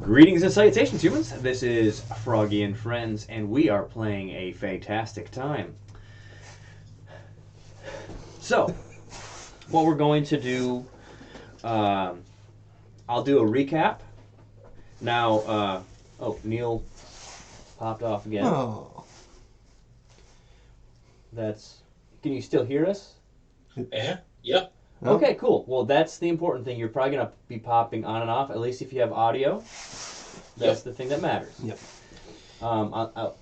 Greetings and salutations, humans. This is Froggy and Friends, and we are playing a Feytastic time. So, what we're going to do, I'll do a recap. Now, Neil popped off again. Oh. Can you still hear us? Yeah. Yep. No? Okay, cool. Well, that's the important thing. You're probably going to be popping on and off, at least if you have audio. That's the thing that matters. Yep.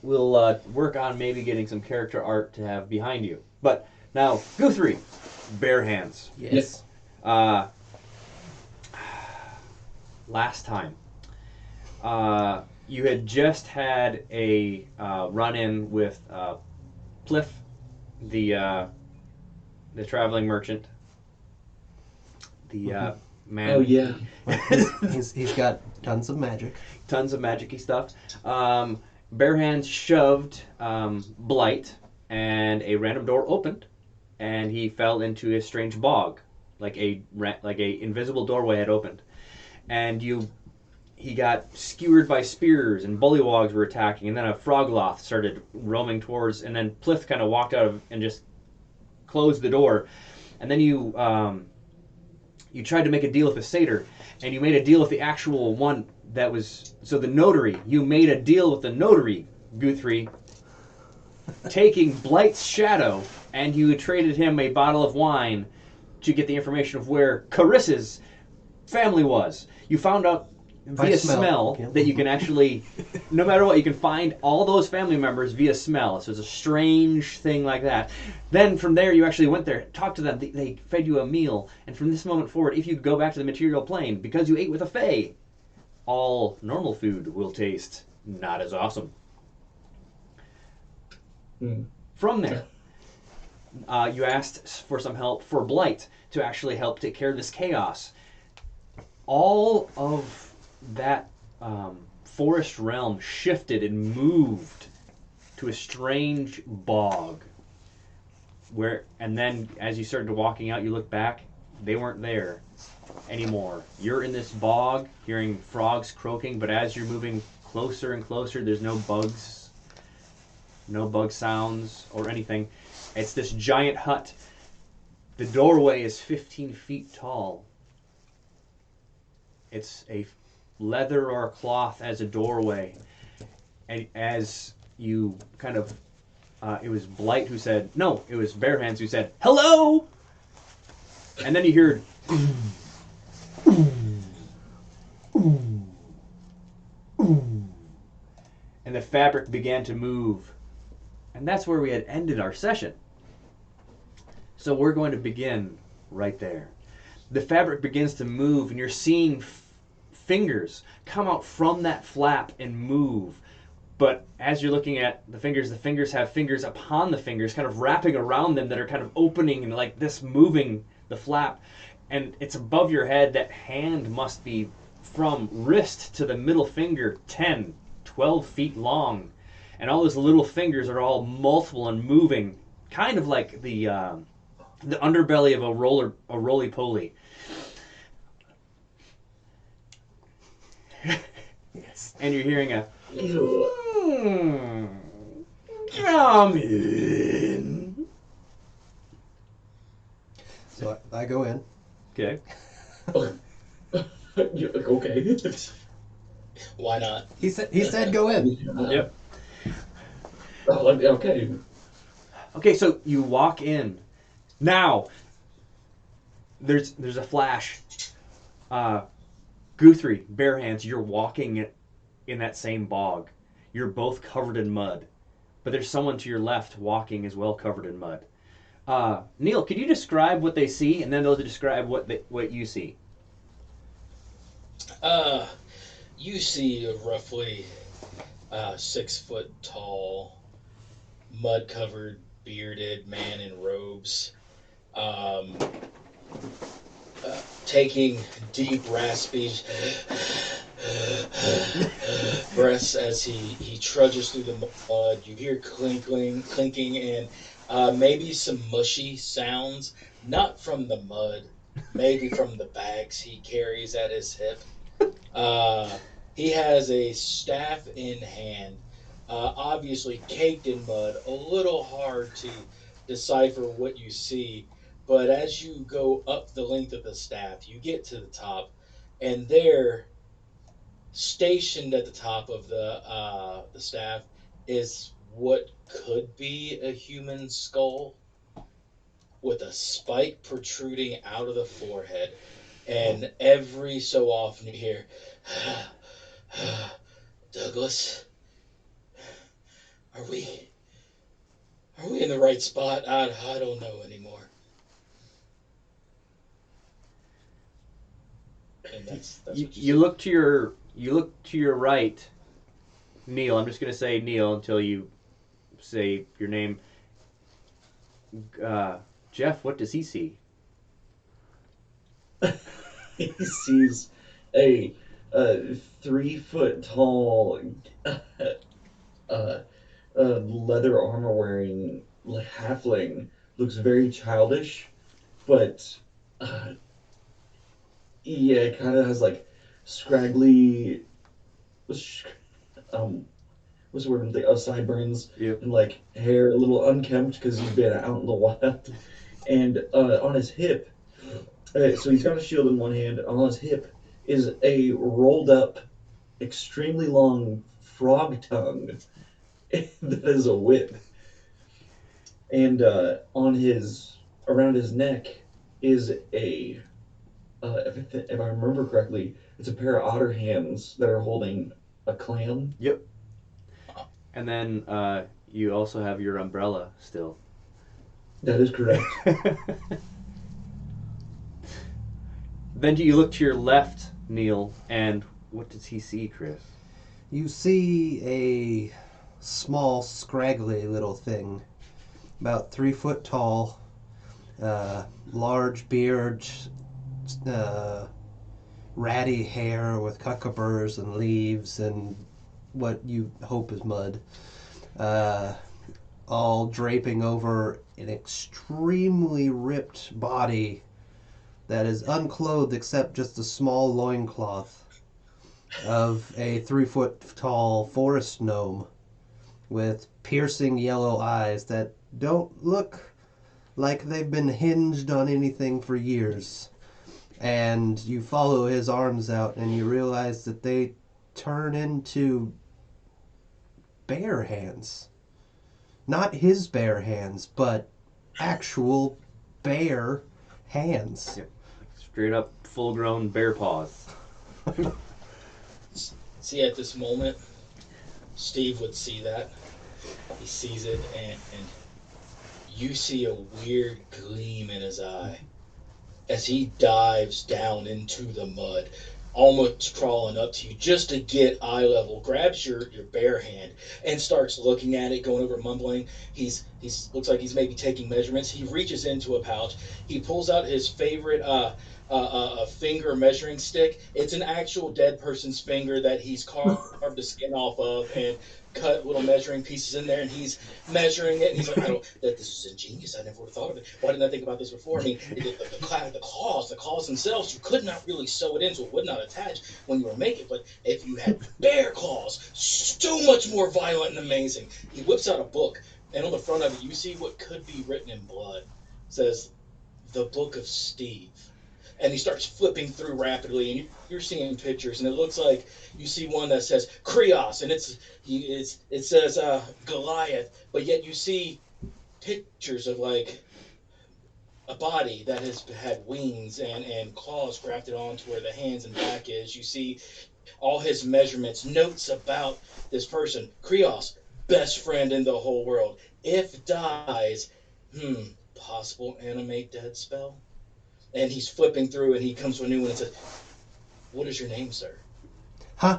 We'll work on maybe getting some character art to have behind you. But now, Guthrie, bare hands. Yes. Last time, you had just had a run-in with Pliff, the traveling merchant. The man. Oh yeah. He's got tons of magic. Tons of magic-y stuff. Bare hands shoved Blight, and a random door opened, and he fell into a strange bog, like a invisible doorway had opened, and he got skewered by spears, and bullywugs were attacking, and then a frogloth started roaming towards, and then Plith kind of walked out of and just closed the door, and then you tried to make a deal with the satyr, and you made a deal with the actual one that was... So the notary, you made a deal with the notary, Guthrie, taking Blight's shadow, and you traded him a bottle of wine to get the information of where Carissa's family was. You found out via smell that you can actually, no matter what, you can find all those family members via smell. So it's a strange thing like that. Then from there, you actually went there, talked to them. They fed you a meal. And from this moment forward, if you go back to the material plane, because you ate with a fae, all normal food will taste not as awesome. From there, you asked for some help for Blight to actually help take care of this chaos. All of that forest realm shifted and moved to a strange bog. And then as you started walking out, you look back, they weren't there anymore. You're in this bog, hearing frogs croaking, but as you're moving closer and closer, there's no bugs, no bug sounds or anything. It's this giant hut. The doorway is 15 feet tall. It's a leather or a cloth as a doorway. And as you kind of... it was Blight who said... No, it was Bare Hands who said, "Hello!" And then you heard... And the fabric began to move. And that's where we had ended our session. So we're going to begin right there. The fabric begins to move, and you're seeing fingers come out from that flap and move. But as you're looking at the fingers have fingers upon the fingers, kind of wrapping around them that are kind of opening and like this, moving the flap. And it's above your head. That hand must be from wrist to the middle finger 10, 12 feet long. And all those little fingers are all multiple and moving, kind of like the underbelly of a roly-poly. Yes. And you're hearing a... Come in. So I go in. Okay. Okay. Why not? He said go in. Yep. Okay. Okay, so you walk in. Now, there's a flash. Guthrie, Bare Hands, you're walking in that same bog. You're both covered in mud. But there's someone to your left walking as well, covered in mud. Neil, could you describe what they see, and then they'll describe what you see? You see a roughly 6 foot tall, mud covered, bearded man in robes, taking deep, raspy breaths as he trudges through the mud. You hear clinking, and maybe some mushy sounds, not from the mud, maybe from the bags he carries at his hip. He has a staff in hand, obviously caked in mud, a little hard to decipher what you see. But as you go up the length of the staff, you get to the top, and there, stationed at the top of the staff, is what could be a human skull with a spike protruding out of the forehead. And every so often you hear, Douglas, are we are we in the right spot? I don't know anymore. And that's what you You see. look to your right, Neil. I'm just gonna say Neil until you say your name. Uh, Jeff, what does he see? He sees a, 3 foot tall, uh, leather armor wearing halfling. Looks very childish, but uh, yeah, kind of has like scraggly, sh- um, what's the word? I'm thinking? Oh, sideburns Yep. and like hair a little unkempt because he's been out in the wild. And on his hip, so he's got a shield in one hand. On his hip is a rolled up, extremely long frog tongue that is a whip. And on his around his neck is a if I remember correctly, it's a pair of otter hands that are holding a clam. Yep. And then you also have your umbrella still. That is correct. Then you look to your left, Neil, and what does he see, Chris? You see a small, scraggly little thing, about 3 foot tall, large beard, uh, ratty hair with cucumbers and leaves and what you hope is mud, uh, all draping over an extremely ripped body that is unclothed except just a small loincloth of a 3 foot tall forest gnome with piercing yellow eyes that don't look like they've been hinged on anything for years. And you follow his arms out and you realize that they turn into bear hands. Not his bare hands, but actual bear hands. Yep. Straight up, full-grown bear paws. See, at this moment, Steve would see that. He sees it, and you see a weird gleam in his eye as he dives down into the mud, almost crawling up to you just to get eye level, grabs your bare hand and starts looking at it, going over mumbling. He's looks like he's maybe taking measurements. He reaches into a pouch. He pulls out his favorite finger measuring stick. It's an actual dead person's finger that he's carved the skin off of and cut little measuring pieces in there, and he's measuring it, and he's like, I don't, that this is ingenious. I never would have thought of it. Why didn't I think about this before? I mean, the claws themselves, you could not really sew it in, so it would not attach when you were making. But if you had bear claws, so much more violent and amazing. He whips out a book, and on the front of it, you see what could be written in blood. It says, "The Book of Steve." And he starts flipping through rapidly, and you're seeing pictures, and it looks like you see one that says Krios, and it says Goliath, but yet you see pictures of like a body that has had wings and claws grafted onto where the hands and back is. You see all his measurements, notes about this person, Krios, best friend in the whole world. If dies, possible animate dead spell. And he's flipping through, and he comes to a new one and says, "What is your name, sir?" Huh?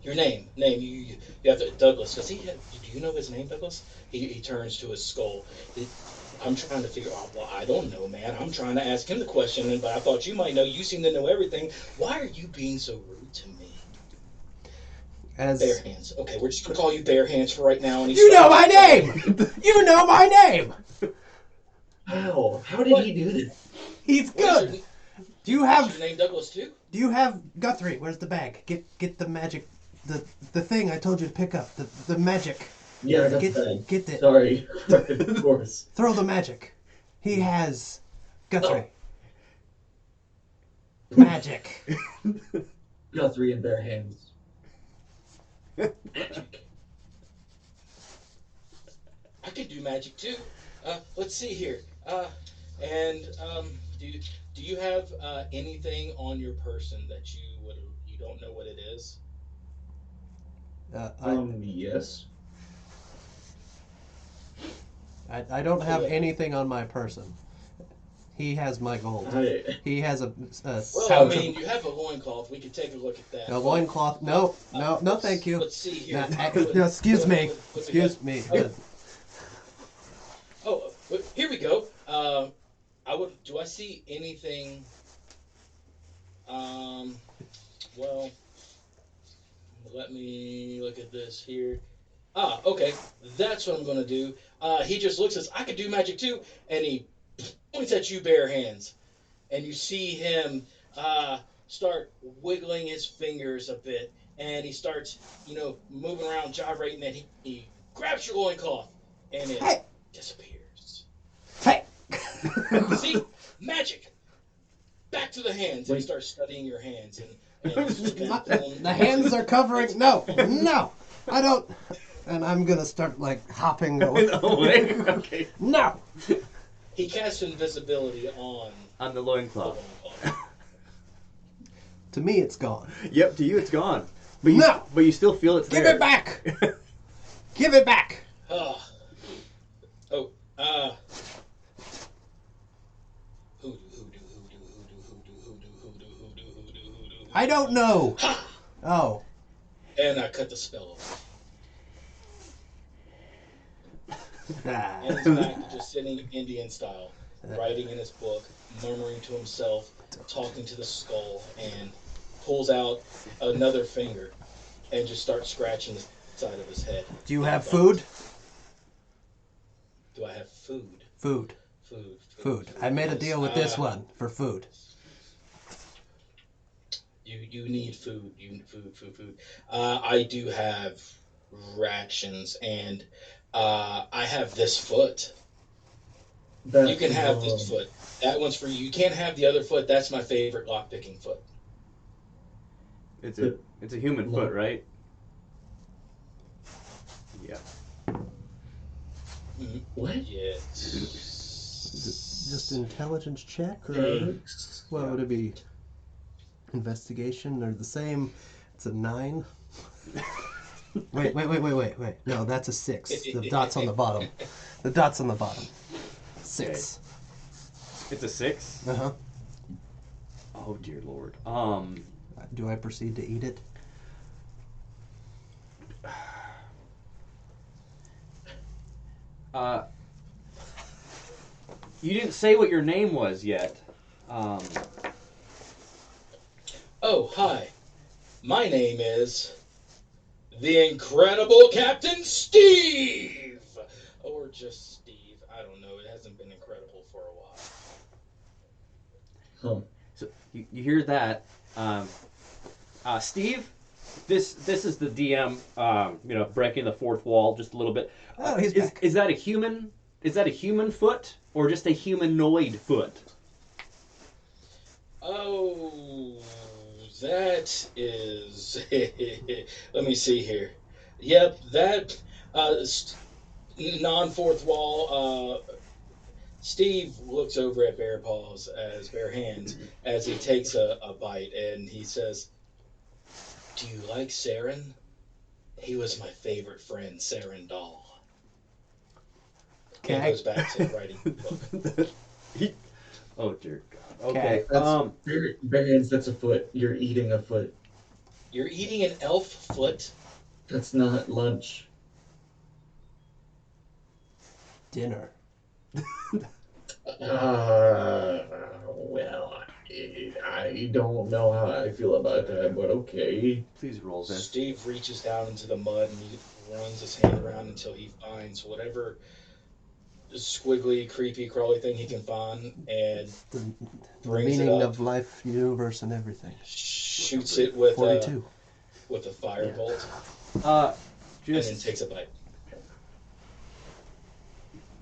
Your name. You have to, Douglas. Does he? Do you know his name, Douglas? He turns to his skull. I'm trying to figure out. Well, I don't know, man. I'm trying to ask him the question, but I thought you might know. You seem to know everything. Why are you being so rude to me? Bare As hands. Okay, we're just gonna call you Bare Hands for right now. And you know my name. You know my name. How? How did he do this? He's What is good. Do you Is have your name Douglas too? Guthrie? Where's the bag? Get the magic, the thing I told you to pick up. The magic. Yeah, I got Get the bag. get it. Sorry. Of course. Throw the magic. He has Guthrie. Magic. Guthrie in bare hands. Magic. I could do magic too. Let's see here. Do you have anything on your person that you don't know what it is? Yes. I don't have anything on my person. He has my gold. He has a Well, pouch I mean, you have a loincloth. We could take a look at that. a loincloth. No, thank you. Let's see here. No, excuse me. Excuse me. Here we go. Do I see anything? Well, let me look at this here. Okay. That's what I'm going to do. He just looks and says, I could do magic too. And he points at you bare hands. And you see him start wiggling his fingers a bit. And he starts, moving around, gyrating. And he grabs your loincloth. And it disappears. Hey. See? Magic. Back to the hands. And he starts studying your hands. And The hands are covering. No, I don't. And I'm gonna start like hopping away. Okay. No. He casts invisibility on the loincloth. To me, it's gone. Yep, to you it's gone. But you still feel it's Give there. it back. Give it back. I don't know. Oh. And I cut the spell off. And he's back to just sitting Indian style, writing in his book, murmuring to himself, talking to the skull, and pulls out another finger and just starts scratching the side of his head. Do you have food? Do I have food? Food. I made a deal with this one for food. You need food. You need food. I do have rations, and I have this foot. You can have this foot. That one's for you. You can't have the other foot. That's my favorite lockpicking foot. It's a human foot, right? Yeah. Mm-hmm. What? Yeah. Just intelligence check, or Thanks. what would it be? Investigation? They're the same. It's a 9. Wait. No, that's a 6. The dot's on the bottom. 6. It's a 6? Uh-huh. Oh dear Lord. Do I proceed to eat it? You didn't say what your name was yet. Oh, hi. My name is the Incredible Captain Steve! Or just Steve. I don't know. It hasn't been incredible for a while. Huh. So you hear that, Steve? This is the DM. Breaking the fourth wall just a little bit. Oh, he's back. Is that a human? Is that a human foot or just a humanoid foot? Oh, that is... Let me see here. Yep, that non-fourth wall... Steve looks over at Bare Paws as Bare Hands as he takes a bite, and he says, "Do you like Saren? He was my favorite friend, Saren Dahl." And goes back to writing the book. Oh dear God. Okay. Bare hands, that's a foot. You're eating a foot. You're eating an elf foot? That's not lunch. Dinner. Well, I don't know how I feel about that, but okay. Please roll this. Steve reaches down into the mud and he runs his hand around until he finds whatever squiggly, creepy, crawly thing he can find and The brings it meaning up, of life, universe, and everything. shoots it with 42. a fire bolt, Uh, and then just takes a bite.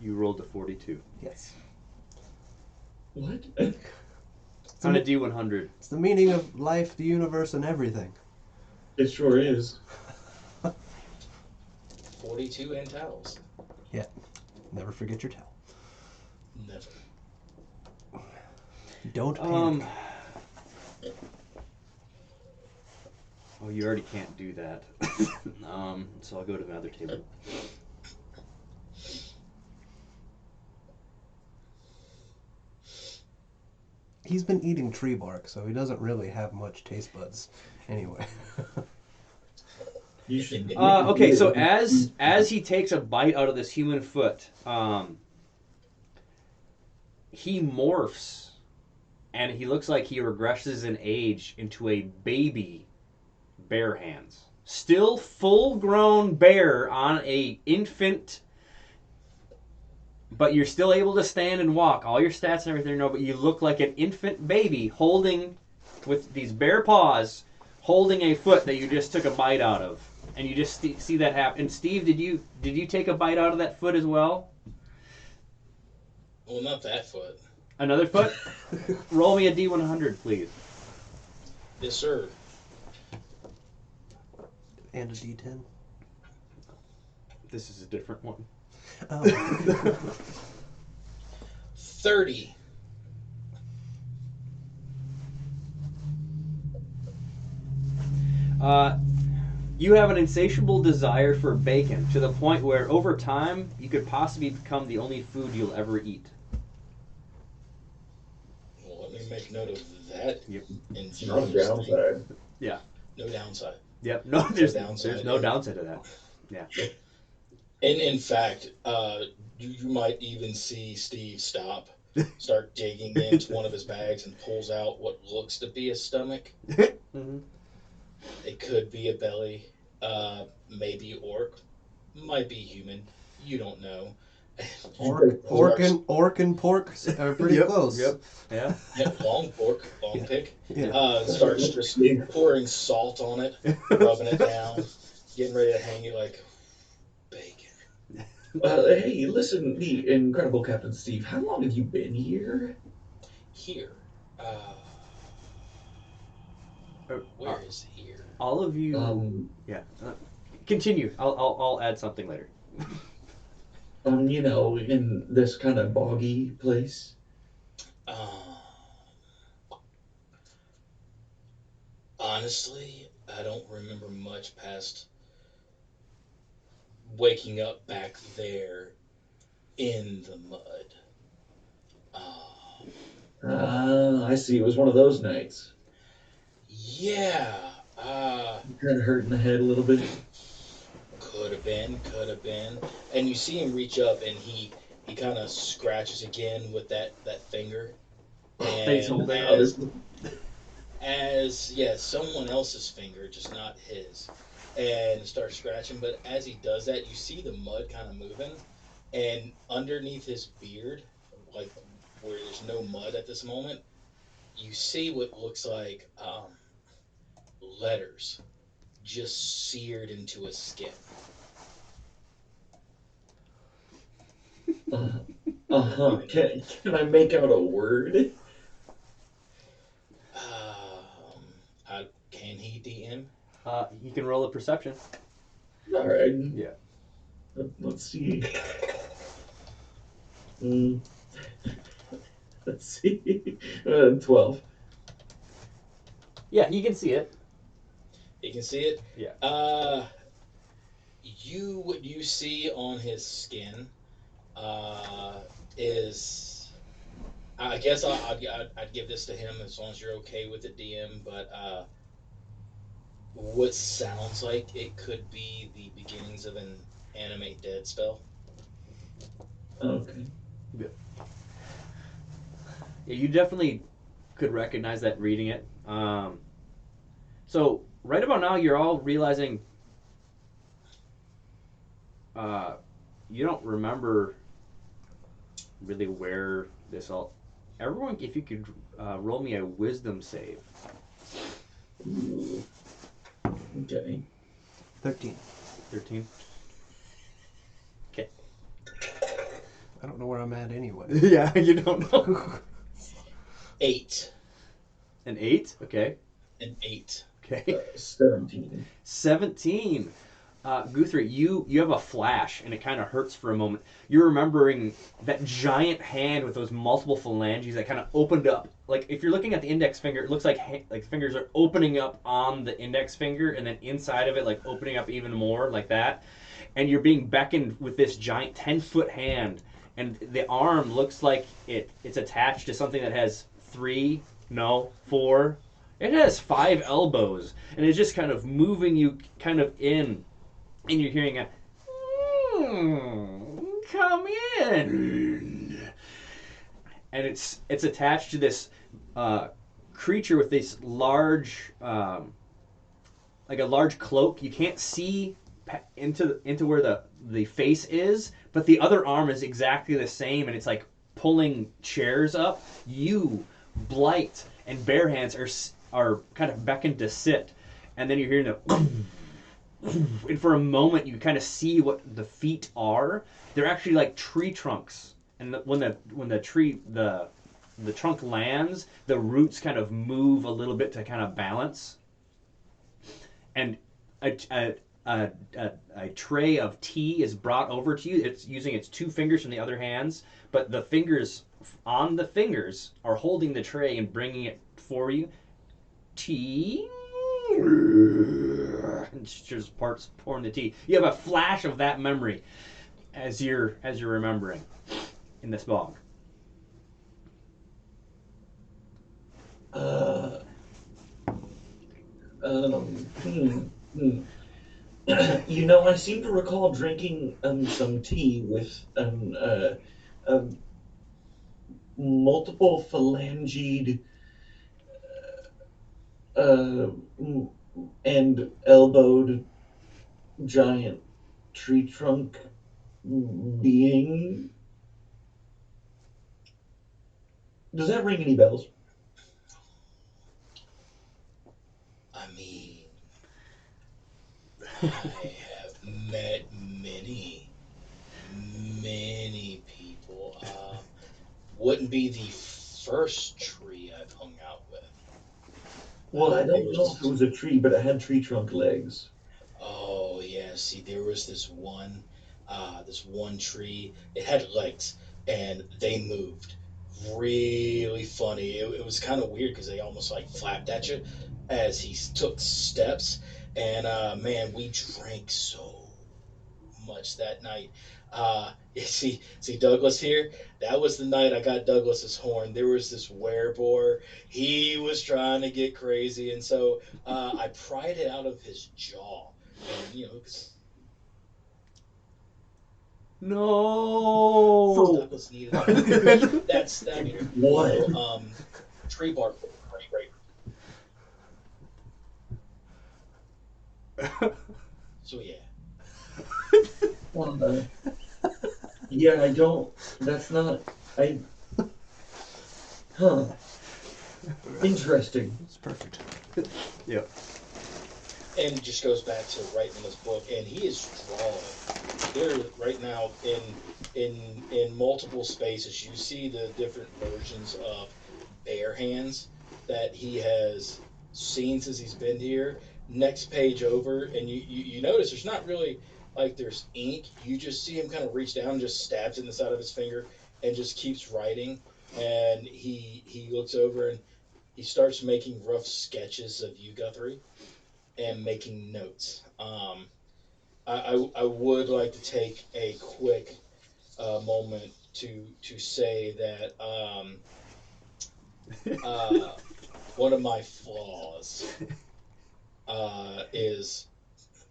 you rolled a 42 What? on a D100. It's the meaning of life, the universe, and everything. It sure is. 42 and towels. Never forget your towel. Never. Don't panic. Oh, you already can't do that. So I'll go to my other table. He's been eating tree bark, so he doesn't really have much taste buds. Anyway. You should. Okay, so as he takes a bite out of this human foot, he morphs, and he looks like he regresses in age into a baby bear hands. Still full-grown bear on a infant, but you're still able to stand and walk. All your stats and everything, but you look like an infant baby holding, with these bare paws, holding a foot that you just took a bite out of. And you just see that happen. And Steve, did you take a bite out of that foot as well? Well, not that foot. Another foot? Roll me a D100, please. Yes, sir. And a D10. This is a different one. Oh. 30. You have an insatiable desire for bacon to the point where over time you could possibly become the only food you'll ever eat. Well, let me make note of that. Yep. It's not a downside. No downside. Yep. No, there's downside. no downside to that. Yeah. And in fact, you might even see Steve start digging into one of his bags and pulls out what looks to be a stomach. Mm-hmm. It could be a belly, maybe orc, might be human. You don't know. Orc and pork are pretty close. Yep. Yeah. Long pick. Yeah. Starts just pouring salt on it, rubbing it down, getting ready to hang it like bacon. Hey, listen, the incredible Captain Steve. How long have you been here? Here. Where is here? All of you. Yeah. Continue. I'll add something later. In this kind of boggy place. Honestly, I don't remember much past waking up back there in the mud. I see. It was one of those nights. Yeah. Kind of hurt in the head a little bit. Could have been. And you see him reach up, and he kind of scratches again with that finger. Face And holding. someone else's finger, just not his, and starts scratching. But as he does that, you see the mud kind of moving, and underneath his beard, like where there's no mud at this moment, you see what looks like letters just seared into his skin. Can I make out a word? Can he DM? You can roll a perception. All right. Yeah. Let's see. Let's see. 12. Yeah, you can see it. You can see it? Yeah. What you see on his skin is, I guess I'd give this to him as long as you're okay with the DM, but what sounds like it could be the beginnings of an animate dead spell. Okay. Yeah, you definitely could recognize that reading it. So right about now, you're all realizing you don't remember really where this all. Everyone, if you could roll me a wisdom save. Ooh. Okay. 13. 13. Okay. I don't know where I'm at anyway. Yeah, you don't know. 8. An 8? Okay. An 8. Okay. 17. 17. Guthrie, you have a flash, and it kind of hurts for a moment. You're remembering that giant hand with those multiple phalanges that kind of opened up. Like, if you're looking at the index finger, it looks like fingers are opening up on the index finger, and then inside of it, like, opening up even more, like that. And you're being beckoned with this giant 10-foot hand, and the arm looks like it's attached to something that has 4. It has 5 elbows, and it's just kind of moving you kind of in. And you're hearing a, come in. And it's attached to this creature with this large, like a large cloak. You can't see into where the face is, but the other arm is exactly the same, and it's like pulling chairs up. You, Blight, and Bare Hands are kind of beckoned to sit, and then you're hearing the. And for a moment, you kind of see what the feet are. They're actually like tree trunks, and when the trunk lands, the roots kind of move a little bit to kind of balance. And a tray of tea is brought over to you. It's using its 2 fingers from the other hands, but the fingers on the fingers are holding the tray and bringing it for you. Tea. And just parts pouring the tea. You have a flash of that memory as you're remembering in this bog. You know, I seem to recall drinking some tea with multiple phalanged and elbowed giant tree trunk being. Does that ring any bells? I mean, I have met many people. Wouldn't be the first tree I've hung out with. Well, I don't know if it was a tree, but it had tree trunk legs. Oh yeah, see, there was this one tree. It had legs, and they moved. Really funny. It was kind of weird because they almost like flapped at you as he took steps. And man, we drank so much that night. See Douglas here. That was the night I got Douglas's horn. There was this werebore. He was trying to get crazy, and so I pried it out of his jaw, and 'cause No. Douglas needed that's that. What? Tree bark. So yeah. Yeah, I don't. That's not. I. Huh. Interesting. It's perfect. Yep. And it just goes back to writing this book, and he is drawing. There right now in multiple spaces, you see the different versions of Bare Hands that he has seen since he's been here. Next page over, and you notice there's not really like there's ink. You just see him kind of reach down and just stabs in the side of his finger and just keeps writing. And he looks over and he starts making rough sketches of you, Guthrie, and making notes. I would like to take a quick moment to say that one of my flaws is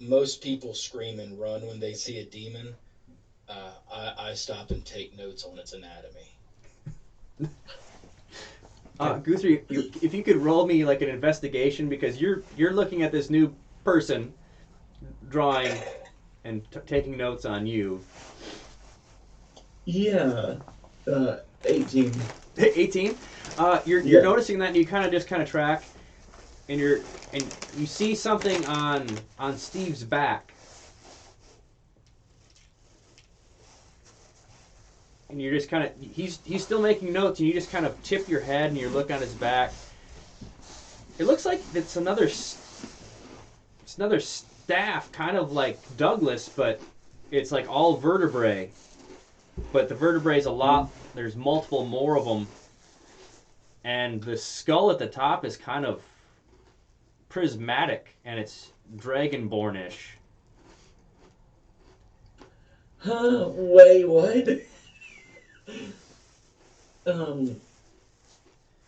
most people scream and run when they see a demon. I stop and take notes on its anatomy. Guthrie, if you could roll me like an investigation, because you're looking at this new person drawing and taking notes on you. Yeah. 18. 18. You're Yeah. noticing that, and you kind of track, and you see something on Steve's back, and you're just kind of he's still making notes, and you just kind of tip your head and you look on his back. It looks like it's another staff, kind of like Douglas, but it's like all vertebrae. But the vertebrae is a lot. There's multiple more of them, and the skull at the top is kind of prismatic, and it's dragonborn-ish. Huh? Wait, what?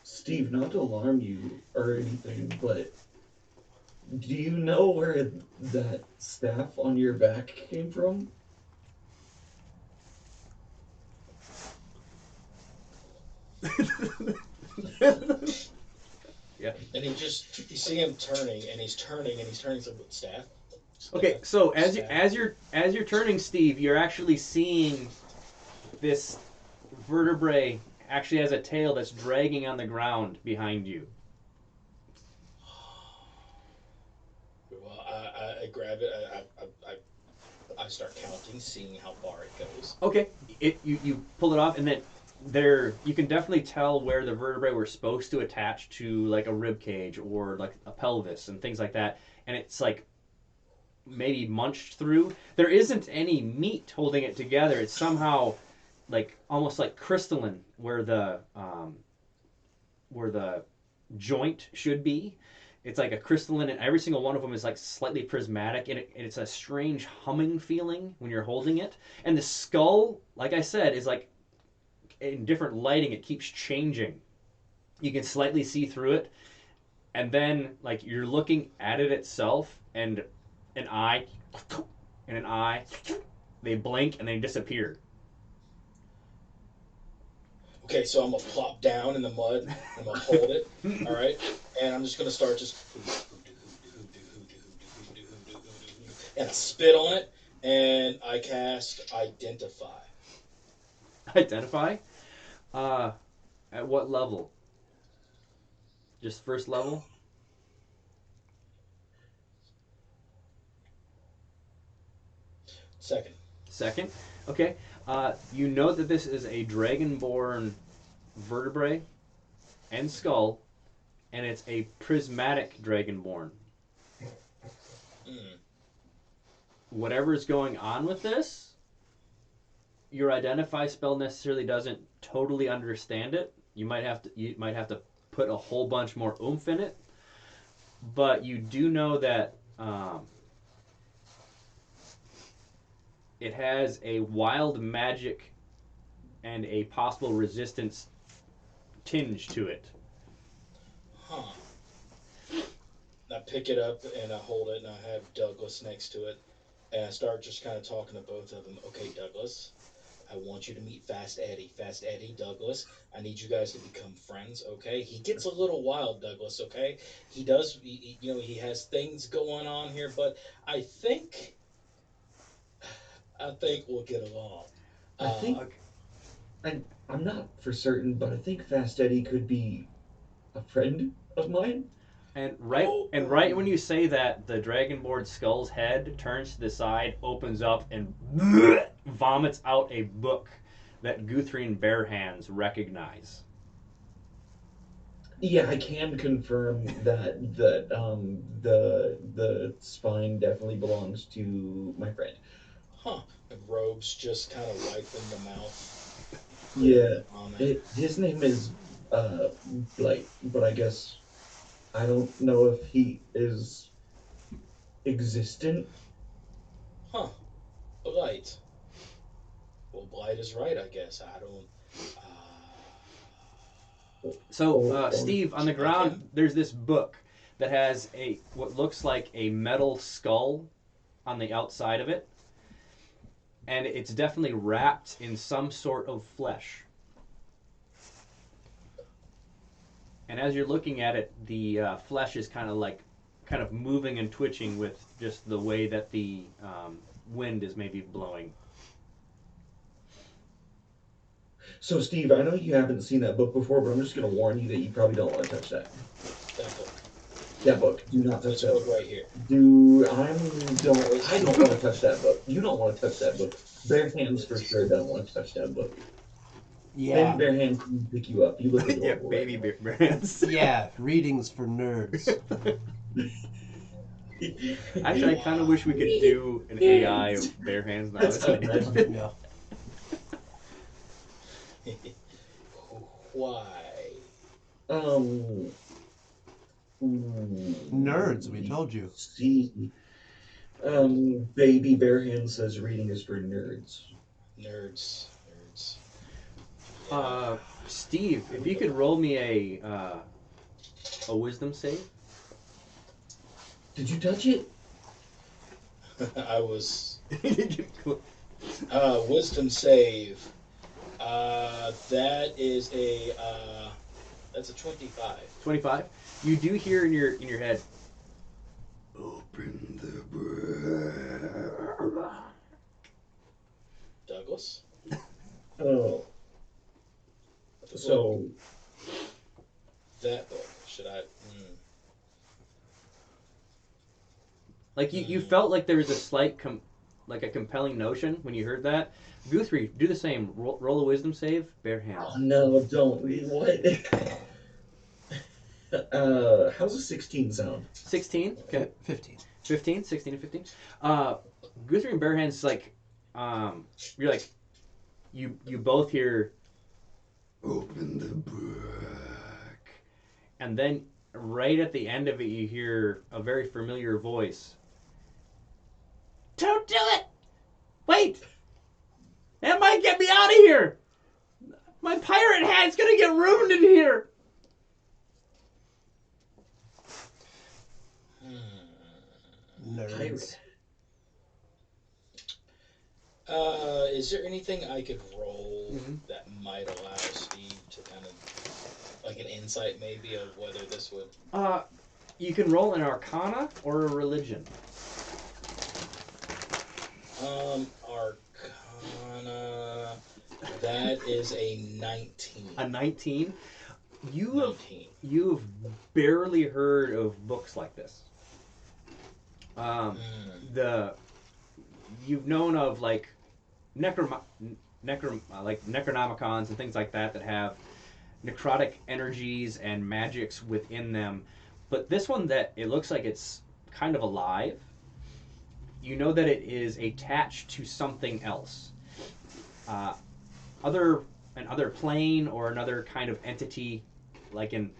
Steve, not to alarm you or anything, but do you know where that staff on your back came from? Yeah. And you see him turning, and he's turning, so with staff. Okay, so Staff. as you're turning, Steve, you're actually seeing this vertebrae actually has a tail that's dragging on the ground behind you. Well, I grab it. I start counting, seeing how far it goes. Okay, you pull it off, and then you can definitely tell where the vertebrae were supposed to attach to, like a rib cage or like a pelvis and things like that, and it's like maybe munched through. There isn't any meat holding it together. It's somehow like almost like crystalline where the joint should be. It's like a crystalline, and every single one of them is like slightly prismatic, and it's a strange humming feeling when you're holding it. And the skull, like I said, is like in different lighting. It keeps changing. You can slightly see through it, and then like you're looking at it itself, and an eye and an eye, they blink and they disappear. Okay, so I'm gonna plop down in the mud. I'm gonna hold it. All right, and I'm just gonna start just and I spit on it, and I cast Identify. Identify? At what level? Just first level? Second. Second? Okay. You know that this is a dragonborn vertebrae and skull, and it's a prismatic dragonborn. Mm. Whatever's going on with this, your identify spell necessarily doesn't totally understand it. You might have to put a whole bunch more oomph in it, but you do know that it has a wild magic and a possible resistance tinge to it. Huh. I pick it up and I hold it, and I have Douglas next to it, and I start just kind of talking to both of them. Okay, Douglas, I want you to meet Fast Eddie. Fast Eddie, Douglas, I need you guys to become friends, okay? He gets a little wild, Douglas, okay? He does, he has things going on here, but I think we'll get along. I think, Okay. I'm not for certain, but I think Fast Eddie could be a friend of mine. And right when you say that, the dragonborn skull's head turns to the side, opens up, and vomits out a book that Guthrie and Bare Hands recognize. Yeah, I can confirm that the spine definitely belongs to my friend. Huh. And Robes just kind of wiping the mouth. Yeah, On that. his name is uh Blight, but I guess I don't know if he is existent. Huh. Blight. Well, Blight is right, I guess. I don't. So, Or Steve, on the Okay. ground, there's this book that has what looks like a metal skull on the outside of it, and it's definitely wrapped in some sort of flesh. And as you're looking at it, the flesh is kind of moving and twitching with just the way that the wind is maybe blowing. So, Steve, I know you haven't seen that book before, but I'm just going to warn you that you probably don't want to touch that. That book. That book. Do not touch This that book book. right here. I don't want to touch that book. You don't want to touch that book. Bare hands for sure don't want to touch that book. Yeah. Baby Bare Hands can pick you up. You look adorable. Yeah, baby bear hands. Yeah, readings for nerds. Actually, I kind of wish we could do an AI of bare hands now. That's unreal. Yeah. Why? Nerds, we told you. See, Baby Bare Hands says reading is for nerds. Nerds. Steve, if you could roll me a wisdom save. Did you touch it? I was. Wisdom save. That is a. That's a 25. 25. You do hear in your head. Open the book. Douglas. Oh. So. That book. Should I? Like you felt like there was a slight like a compelling notion when you heard that. Guthrie, do the same. Roll a wisdom save. Bare hands. Oh, no, don't. What? How's a 16 sound? 16. Okay. 15. 15. 16 and 15. Guthrie and bare hands like you're like you both hear. Open the book. And then right at the end of it, you hear a very familiar voice. Don't do it! Wait! That might get me out of here! My pirate hat's gonna get ruined in here! Nerds. Is there anything I could roll that might allow Steve to kind of, like an insight maybe of whether this would... You can roll an Arcana or a Religion. Arcana... That is a 19. A 19? You've barely heard of books like this. You've known of like Necronomicons and things like that have necrotic energies and magics within them, but this one that it looks like it's kind of alive. You know that it is attached to something else, another plane or another kind of entity, like an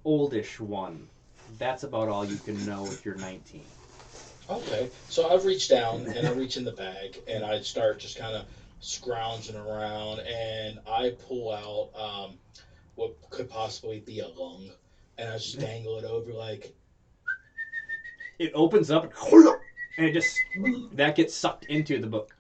oldish one. That's about all you can know if you're 19. Okay, so I've reached down and I reach in the bag and I start just kind of scrounging around and I pull out what could possibly be a lung and I just dangle it over like. It opens up and it just that gets sucked into the book.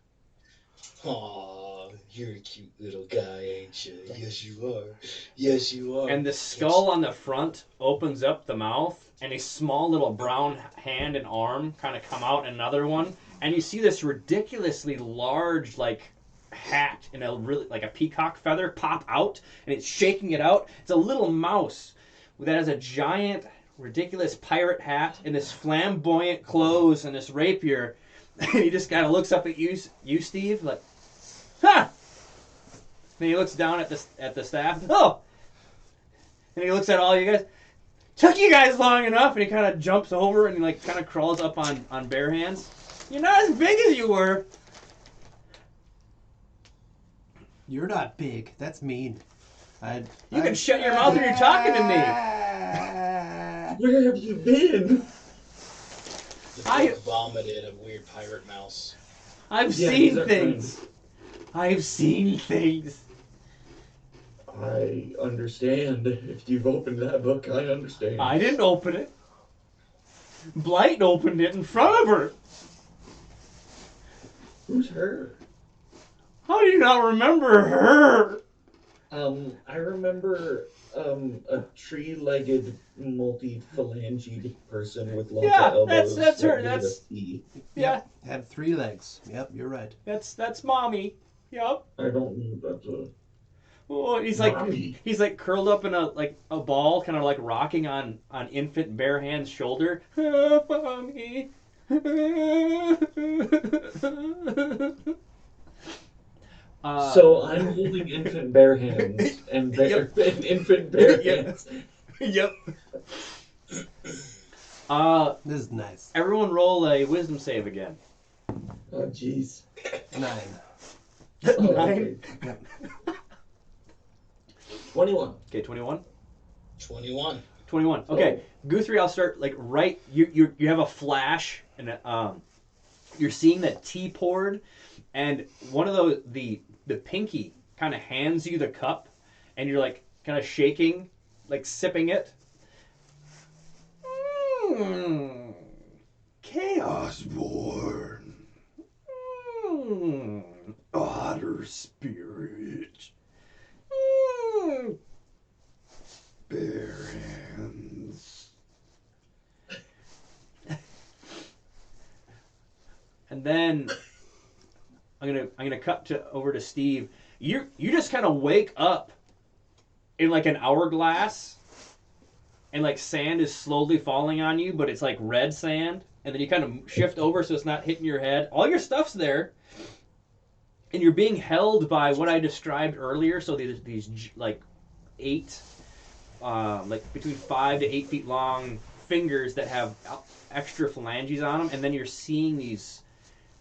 Aw, you're a cute little guy, ain't you? Yes, you are. Yes, you are. And the skull on the front opens up the mouth, and a small little brown hand and arm kind of come out, another one, and you see this ridiculously large, like, hat in a really, like a peacock feather pop out, and it's shaking it out. It's a little mouse that has a giant, ridiculous pirate hat and this flamboyant clothes and this rapier, and he just kind of looks up at you, Steve, like, huh! And he looks down at the staff. Oh! And he looks at all you guys. Took you guys long enough, and he kind of jumps over and he like kind of crawls up on bare hands. You're not as big as you were. You're not big. That's mean. You can shut your mouth when you're talking to me. Where have you been? I vomited a weird pirate mouse. I've seen things. I've seen things. I understand. If you've opened that book, I understand. I didn't open it. Blight opened it in front of her. Who's her? How do you not remember her? I remember a tree-legged, multi-phalanged person with lots of elbows. That's her. that That's made a C. yeah. Had 3 legs. Yep, you're right. That's mommy. Yup. I don't know. That's a. Oh, he's Mommy. like curled up in a ball, kind of like rocking on infant Bear Hand's shoulder. Oh, mommy. So I'm holding infant bear hands and Yep. and infant bear Yep. hands. Yep. This is nice. Everyone roll a wisdom save again. Oh jeez. 9. Oh, 9. okay. Yep. 21. Okay, 21. 21. 21. Okay, Guthrie, I'll start like right. You have a flash, and you're seeing that tea poured, and one of those the pinky kind of hands you the cup, and you're like kind of shaking, like sipping it. Chaos born. Otter spirit. Bare hands. And then I'm gonna cut over to Steve. You just kind of wake up in like an hourglass, and like sand is slowly falling on you, but it's like red sand. And then you kind of shift over so it's not hitting your head. All your stuff's there, and you're being held by what I described earlier. So these like 8, like between 5 to 8 feet long fingers that have extra phalanges on them, and then you're seeing these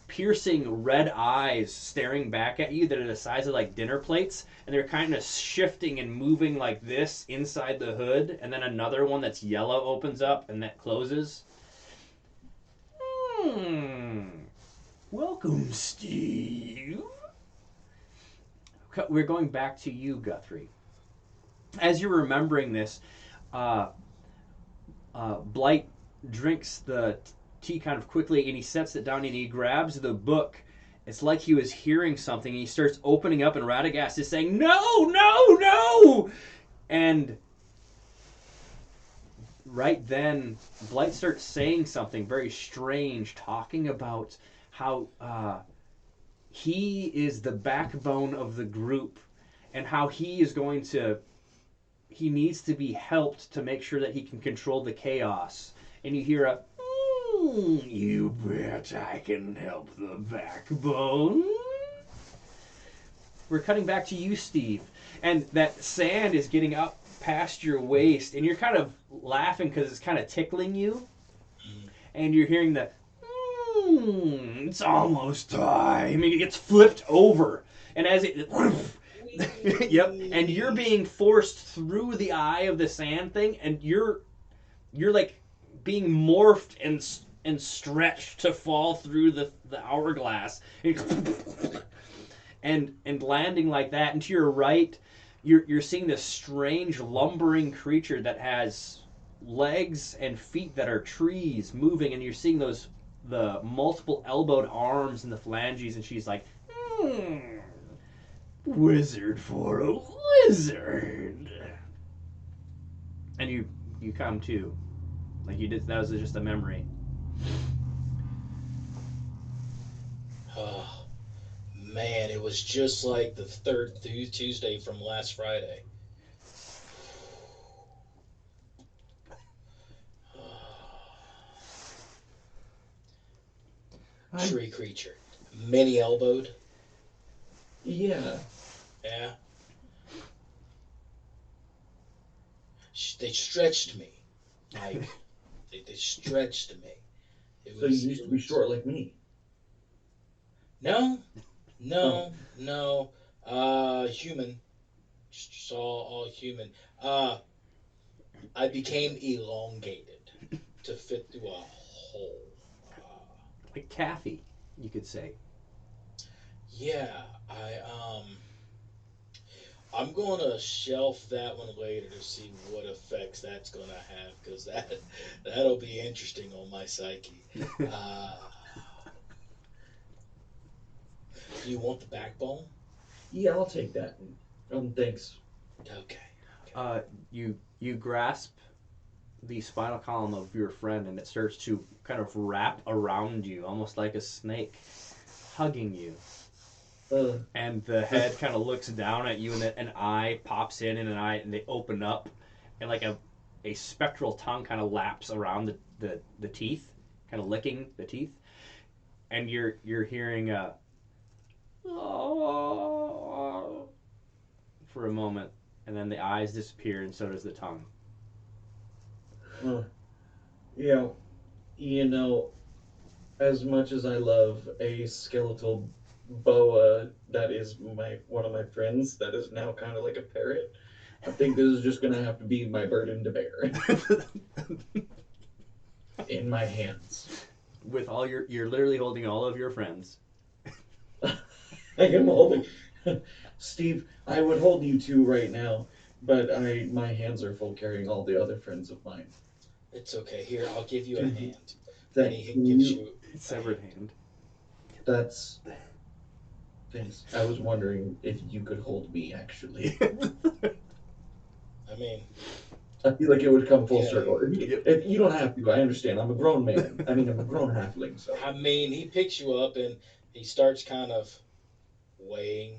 piercing red eyes staring back at you that are the size of like dinner plates, and they're kind of shifting and moving like this inside the hood, and then another one that's yellow opens up and that closes. Welcome, Steve. We're going back to you, Guthrie. As you're remembering this, Blight drinks the tea kind of quickly, and he sets it down and he grabs the book. It's like he was hearing something, and he starts opening up, and Radagast is saying, "No, no, no!" And right then, Blight starts saying something very strange, talking about how he is the backbone of the group, and how he needs to be helped to make sure that he can control the chaos. And you hear a, "You bet I can help the backbone." We're cutting back to you, Steve. And that sand is getting up past your waist, and you're kind of laughing because it's kind of tickling you. And you're hearing the, "It's almost time." I mean, it gets flipped over. And as it, yep, and you're being forced through the eye of the sand thing, and you're like being morphed and stretched to fall through the hourglass, and landing like that. And to your right, you're seeing this strange lumbering creature that has legs and feet that are trees moving, and you're seeing the multiple elbowed arms and the phalanges, and she's like, "Wizard for a wizard." And you come to, like you did. That was just a memory. Oh, man, it was just like the third Tuesday from last Friday. Tree creature. Many elbowed. Yeah. Yeah. They stretched me. Like, they stretched me. So you used to be short like me. No. Human. Just all human. I became elongated to fit through a hole. Like Kathy, you could say. Yeah, I'm gonna shelf that one later to see what effects that's gonna have, because that'll be interesting on my psyche. Do you want the backbone? Yeah, I'll take that. Thanks. Okay. You grasp the spinal column of your friend, and it starts to kind of wrap around you, almost like a snake, hugging you. And the head kind of looks down at you, and an eye pops in, and and they open up, and like a spectral tongue kind of laps around the teeth, kind of licking the teeth, and you're hearing for a moment, and then the eyes disappear, and so does the tongue. Yeah, you know, as much as I love a skeletal boa that is one of my friends that is now kind of like a parrot, I think this is just gonna have to be my burden to bear in my hands. With all you're literally holding all of your friends. I am holding Steve. I would hold you two right now, but my hands are full carrying all the other friends of mine. It's okay. Here, I'll give you a hand. And Thank he gives you a Severed hand. hand. That's thanks. I was wondering if you could hold me actually. I mean, I feel like it would come full Yeah. circle. If you don't have to, I understand. I'm a grown man. I mean, I'm a grown halfling, so. I mean, he picks you up and he starts kind of weighing.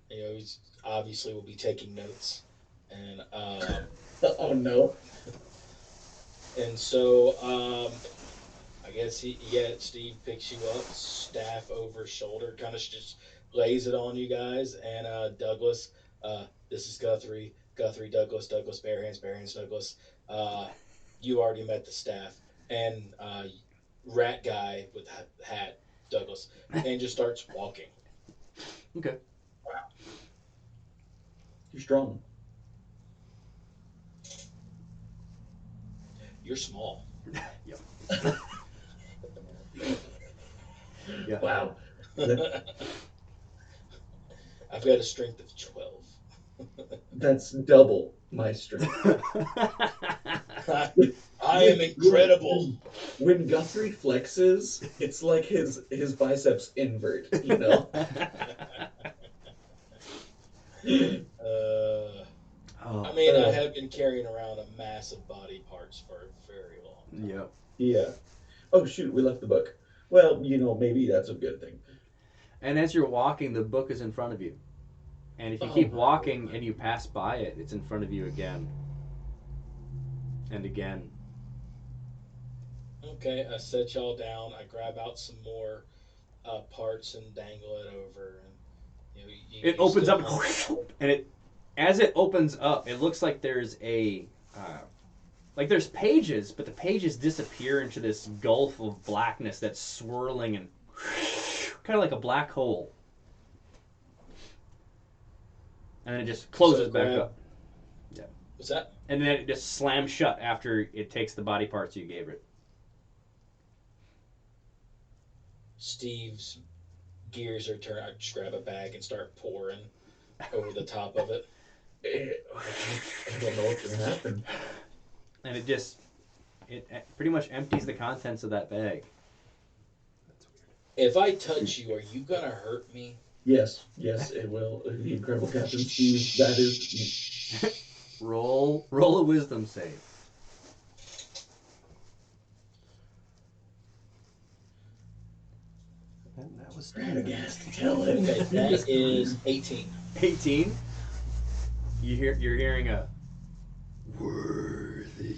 You know, he's obviously will be taking notes, and Oh no. I guess Steve picks you up, staff over shoulder, kind of just lays it on you guys, and Douglas, this is Guthrie, Douglas, bare hands, Douglas. Uh, you already met the staff, and rat guy with hat, Douglas, and just starts walking. Okay. You're strong. You're small. Yep. Yeah. Wow. I've got a strength of 12. That's double my strength. I am incredible. When Guthrie flexes, it's like his biceps invert, you know? I mean, I have been carrying around a massive body parts for a very long time. Yep. Yeah. Oh shoot, we left the book. Well, maybe that's a good thing. And as you're walking, the book is in front of you. And if you Oh keep my walking Lord. and you pass by it, it's in front of you again. And again. Okay, I set y'all down. I grab out some more parts and dangle it over, and It you opens still up, and as it opens up, it looks like there's there's pages, but the pages disappear into this gulf of blackness that's swirling and kind of like a black hole. And then it just closes back up. Yeah. What's that? And then it just slams shut after it takes the body parts you gave it. Steve's gears are turned. I just grab a bag and start pouring over the top of it. I don't know what's going to happen. And it pretty much empties the contents of that bag. If I touch you, are you gonna hurt me? Yes, it will. The incredible Captain Steve, that is... Roll a wisdom save. And that was Radagast, tell him. Okay, that is 18. 18. You're hearing a worthy.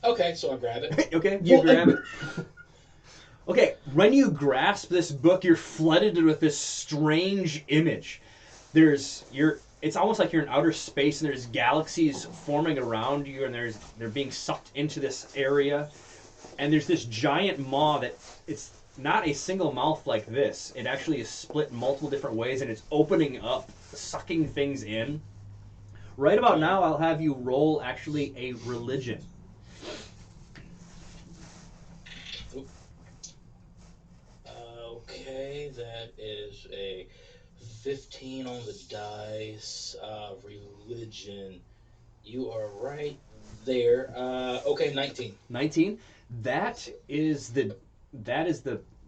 Okay, so I grab it. Okay, you grab it. Okay, when you grasp this book, you're flooded with this strange image. It's almost like you're in outer space, and there's galaxies forming around you, and they're being sucked into this area. And there's this giant maw that it's not a single mouth like this. It actually is split in multiple different ways, and it's opening up, sucking things in. Right about now, I'll have you roll actually a religion. Okay, that is a 15 on the dice. Religion. You are right there. Okay, 19. 19. That is the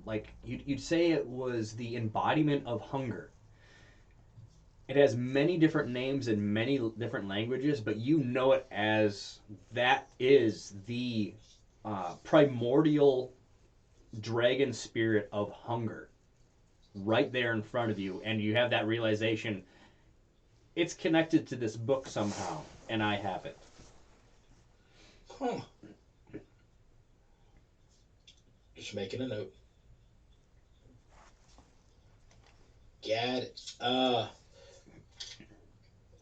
like you'd say it was the embodiment of hunger. It has many different names in many different languages, but you know it as that is the primordial dragon spirit of hunger right there in front of you, and you have that realization it's connected to this book somehow, and I have it. Huh. Just making a note. Got it.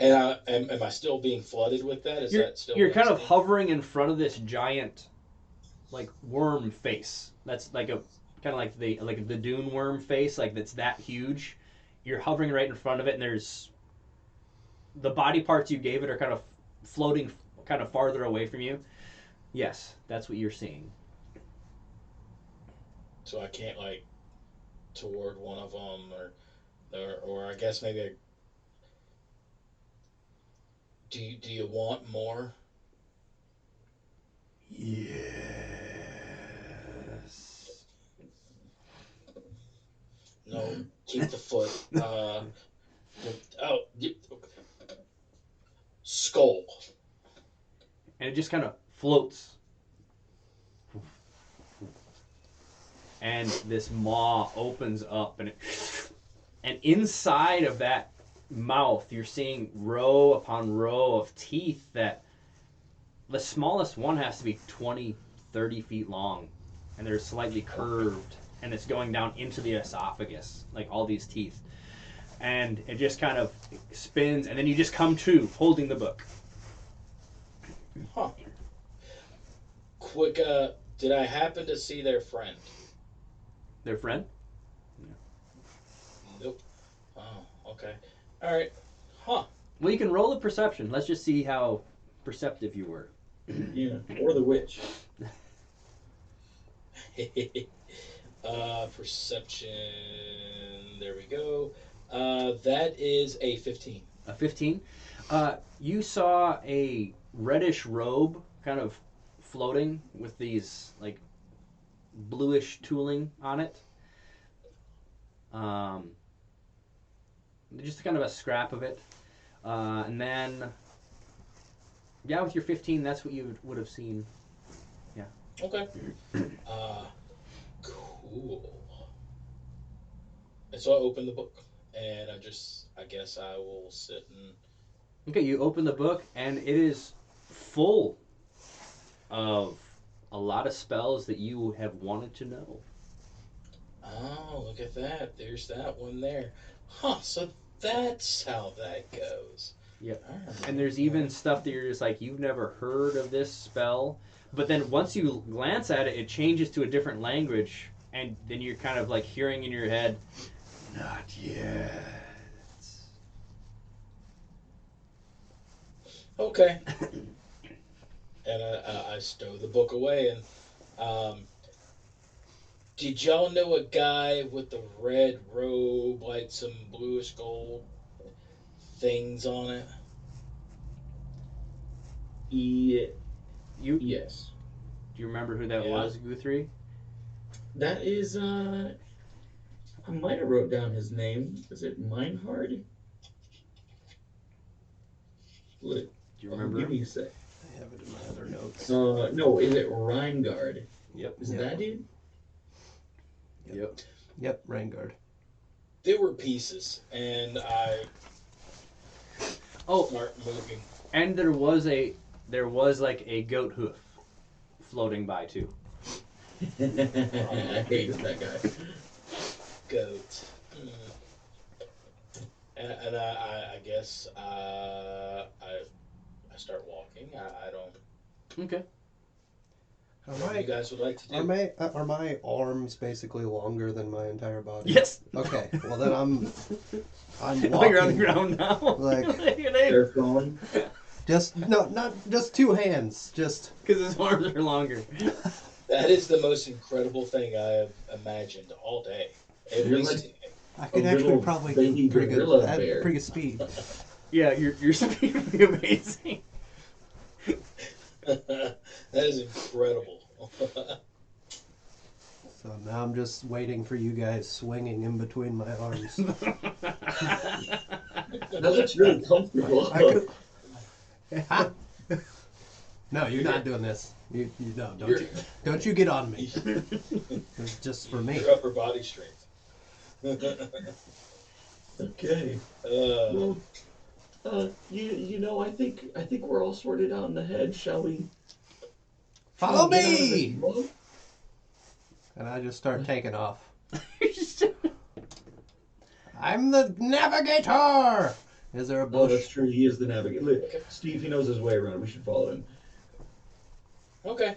And am I still being flooded with that? Is that still? You're what I'm kind of seeing? hovering in front of this giant, like worm face. That's like a kind of like the dune worm face, like that's that huge. You're hovering right in front of it, and there's the body parts you gave it are kind of floating, kind of farther away from you. Yes, that's what you're seeing. So I can't like toward one of them, or I guess maybe. Do you want more? Yes. No, keep the foot. Oh, skull. And it just kind of floats. And this maw opens up, and inside of that mouth, you're seeing row upon row of teeth that the smallest one has to be 20, 30 feet long, and they're slightly curved, and it's going down into the esophagus, like all these teeth. And it just kind of spins, and then you just come to holding the book. Huh. Quick, did I happen to see their friend? Their friend? Nope. Oh, okay. All right. Huh. Well, you can roll a perception. Let's just see how perceptive you were. Yeah, or the witch. Perception. There we go. That is a 15. A 15. You saw a reddish robe kind of floating with these like bluish tooling on it. Just kind of a scrap of it. And then, yeah, with your 15, that's what you would have seen. Yeah. Okay. Cool. And so I open the book, and I guess I will sit and. Okay, you open the book, and it is full of a lot of spells that you have wanted to know. Oh, look at that. There's that one there. Huh, so that's how that goes. Yep. Alright. And there's even stuff that you're just like, you've never heard of this spell. But then once you glance at it, it changes to a different language. And then you're kind of like hearing in your head, not yet. Okay. And I stow the book away. And did y'all know a guy with the red robe, like some bluish gold things on it? Yeah, You yes. Do you remember who that Yeah. was, Guthrie? That is, I might have wrote down his name. Is it Meinhard? Look, Do you remember? give me a sec. I have it in my other notes. No, is it Reingard? Yep. Is it that dude? Yep. Yep, Raingard. There were pieces, and I Oh, start moving. and there was like a goat hoof floating by too. I hate that guy. Goat. And I guess I start walking. I don't. Are What you my, guys would like to do? are my arms basically longer than my entire body? Yes. Okay, well then I'm Oh, walking. you're on the ground now. Like- They're gone. Just not just two hands. Just Because his arms are longer. That is the most incredible thing I have imagined all day. At You're least. I could A actually little probably baby do pretty gorilla good. I have bear. pretty good speed. Yeah, your speed would be amazing. That is incredible. So now I'm just waiting for you guys swinging in between my arms. That looks really comfortable. I could, No, you're not doing this. You no, Your, don't you get on me. It's just for me. your upper body strength. Okay. Well, you know, I think we're all sorted out in the head. Shall we? Follow get out of this me! mud? And I just start taking off. I'm the navigator! Is there a Oh, bush? that's true. He is the navigator. Look, Okay. Steve, he knows his way around. We should follow him. Okay.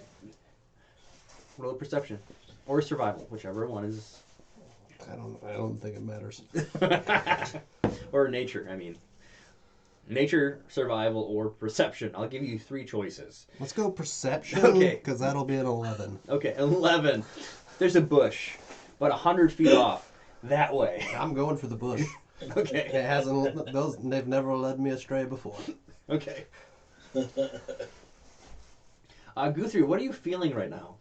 Roll perception. Or survival, whichever one is. I don't think it matters. Or nature, I mean. Nature, survival, or perception. I'll give you 3 choices. Let's go perception. Okay. Because that'll be an 11. Okay, 11. There's a bush, about 100 feet off. That way. I'm going for the bush. Okay. It hasn't. They've never led me astray before. Okay. Guthrie, what are you feeling right now?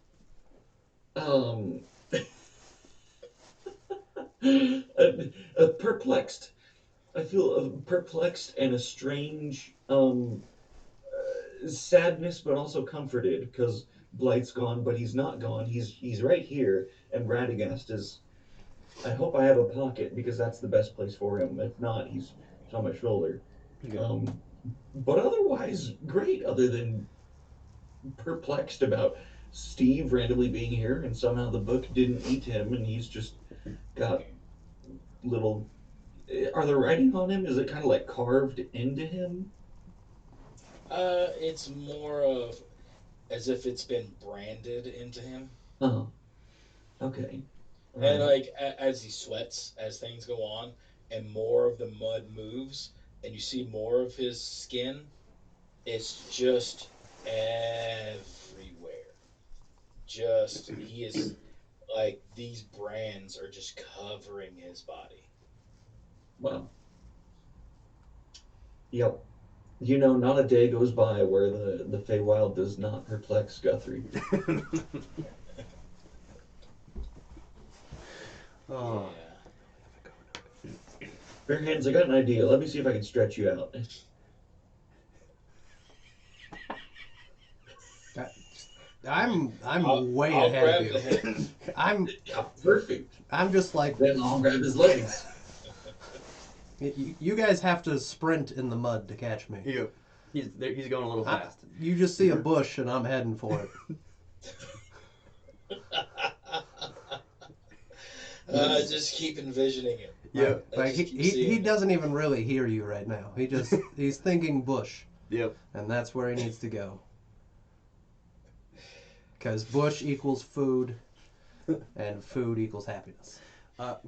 Perplexed. I feel perplexed and a strange sadness, but also comforted because Blight's gone, but he's not gone. He's right here, and Radagast is. I hope I have a pocket because that's the best place for him. If not, he's on my shoulder. Okay. But otherwise, great. Other than perplexed about Steve randomly being here, and somehow the book didn't eat him, and he's just got little. Are the writing on him? Is it kind of like carved into him? It's more of as if it's been branded into him. Oh, okay. And like as he sweats, as things go on, and more of the mud moves, and you see more of his skin, it's just everywhere. Just he is like these brands are just covering his body. Wow. Yep. You know, not a day goes by where the Feywild does not perplex Guthrie. Oh. Yeah. Bare hands, I got an idea. Let me see if I can stretch you out. I'm way I'll ahead grab of the you. head. Yeah, perfect. I'm just like Then I'll grab his legs. you guys have to sprint in the mud to catch me. He's going a little fast. You just see a bush and I'm heading for it. Just keep envisioning it. Yeah. Like he doesn't even really hear you right now. He's thinking bush, Yep. and that's where he needs to go. Because bush equals food, and food equals happiness.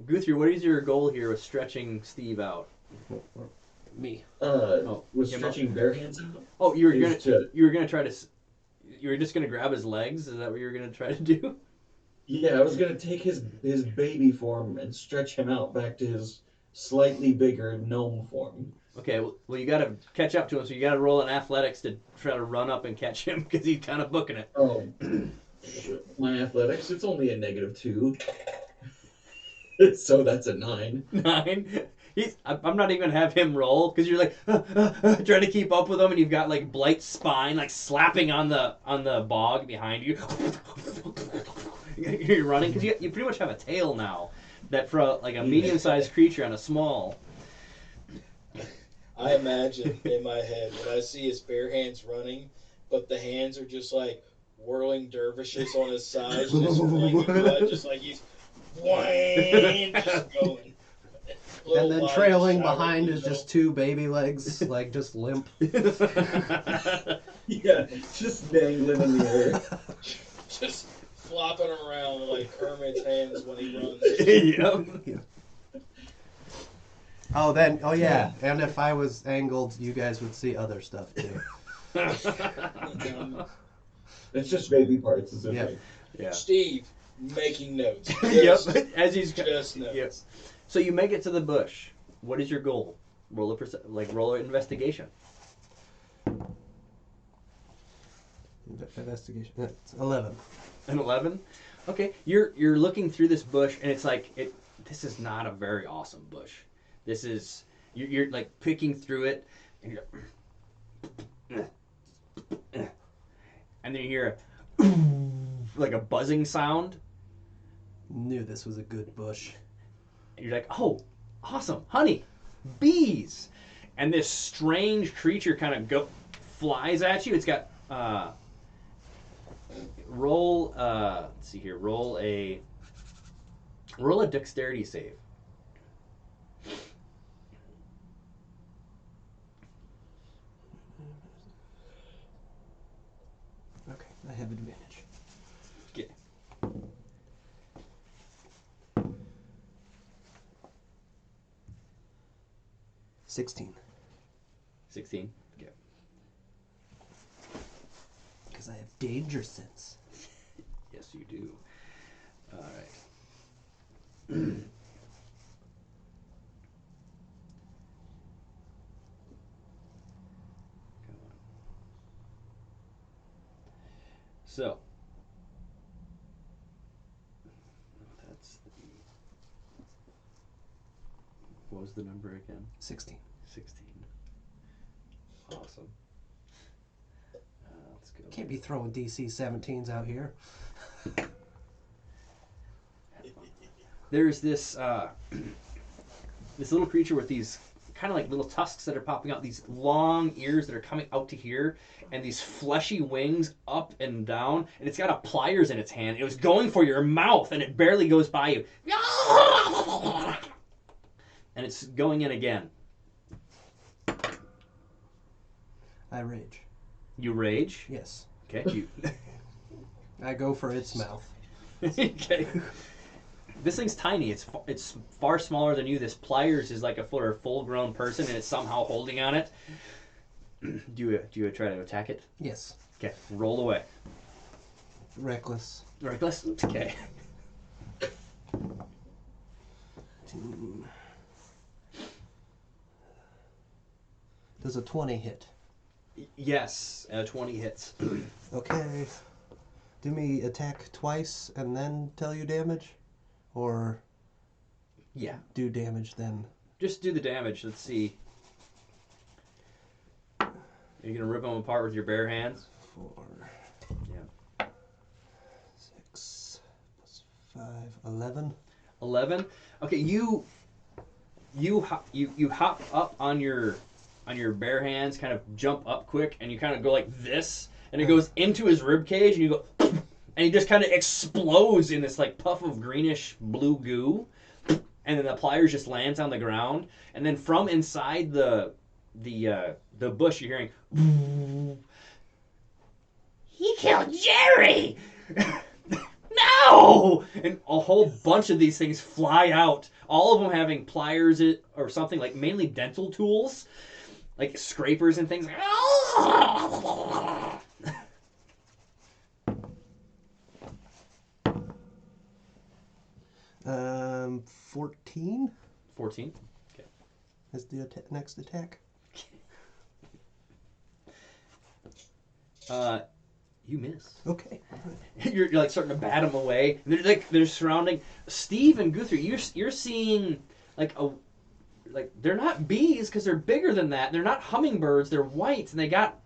Guthrie, what is your goal here with stretching Steve out? Me. Was him stretching bare hands out? Oh, you were Is gonna try to. You were just gonna grab his legs. Is that what you were gonna try to do? Yeah, I was gonna take his baby form and stretch him out back to his slightly bigger gnome form. Okay. Well, you gotta catch up to him. So you gotta roll an athletics to try to run up and catch him because he's kind of booking it. Oh, my athletics, it's only a -2. So that's a 9. 9. I'm not even gonna have him roll because you're like trying to keep up with him, and you've got like Blight's spine like slapping on the bog behind you. You're running because you pretty much have a tail now that for like a medium-sized creature on a small. I imagine in my head when I see his bare hands running, but the hands are just like whirling dervishes on his sides, just flinging blood, just like he's whang, just going. And then trailing behind is just 2 baby legs, like just limp. Yeah, just dangling in the air. Just flopping around like Kermit's hands when he runs. Yep. Oh yeah. And if I was angled, you guys would see other stuff too. It's just baby parts, is it? Yeah. Right? Yeah. Steve making notes. Yep. As he's Just notes. Yep. So you make it to the bush. What is your goal? Roll an investigation. Investigation. It's 11. An 11. Okay. You're looking through this bush, and it's like this is not a very awesome bush. This is you're like picking through it, and and then you hear like a buzzing sound. Knew this was a good bush. And you're like, oh, awesome, honey, bees. And this strange creature kind of flies at you. It's got roll. Let's see here. Roll a dexterity save. Okay, I have advantage. Okay. 16. 16. Okay. Because I have danger sense. Yes, you do. All right. So, that's what was the number again? 16. 16. Awesome. Let's go. Can't be throwing DC 17s out here. There's this this little creature with these kind of like little tusks that are popping out, these long ears that are coming out to here, and these fleshy wings up and down, and it's got a pliers in its hand. It was going for your mouth, and it barely goes by you. And it's going in again. I rage. You rage? Yes. Okay. You. I go for its mouth. Okay. This thing's tiny. It's far smaller than you. This pliers is like for a full-grown person, and it's somehow holding on it. Do you try to attack it? Yes. Okay. Roll away. Reckless. Reckless. Okay. 18. Does a 20 hit? Yes. 20 hits. Okay. Do me attack twice and then tell you damage? Or Yeah. do damage then? Just do the damage. Let's see. Are you gonna rip them apart with your bare hands? 4. Yeah. 6 plus 5. 11. 11. Okay. You hop up on your bare hands, kind of jump up quick, and you kind of go like this, and it goes into his rib cage, and you go, and he just kind of explodes in this like puff of greenish blue goo, and then the pliers just lands on the ground, and then from inside the bush you're hearing, he killed Jerry. No! And a whole bunch of these things fly out, all of them having pliers or something, like mainly dental tools, like scrapers and things. 14 14. Okay. is the next attack. You miss. Okay. You're like starting to bat them away. And they're surrounding Steve and Guthrie. You're seeing like they're not bees because they're bigger than that. They're not hummingbirds. They're whites, and they got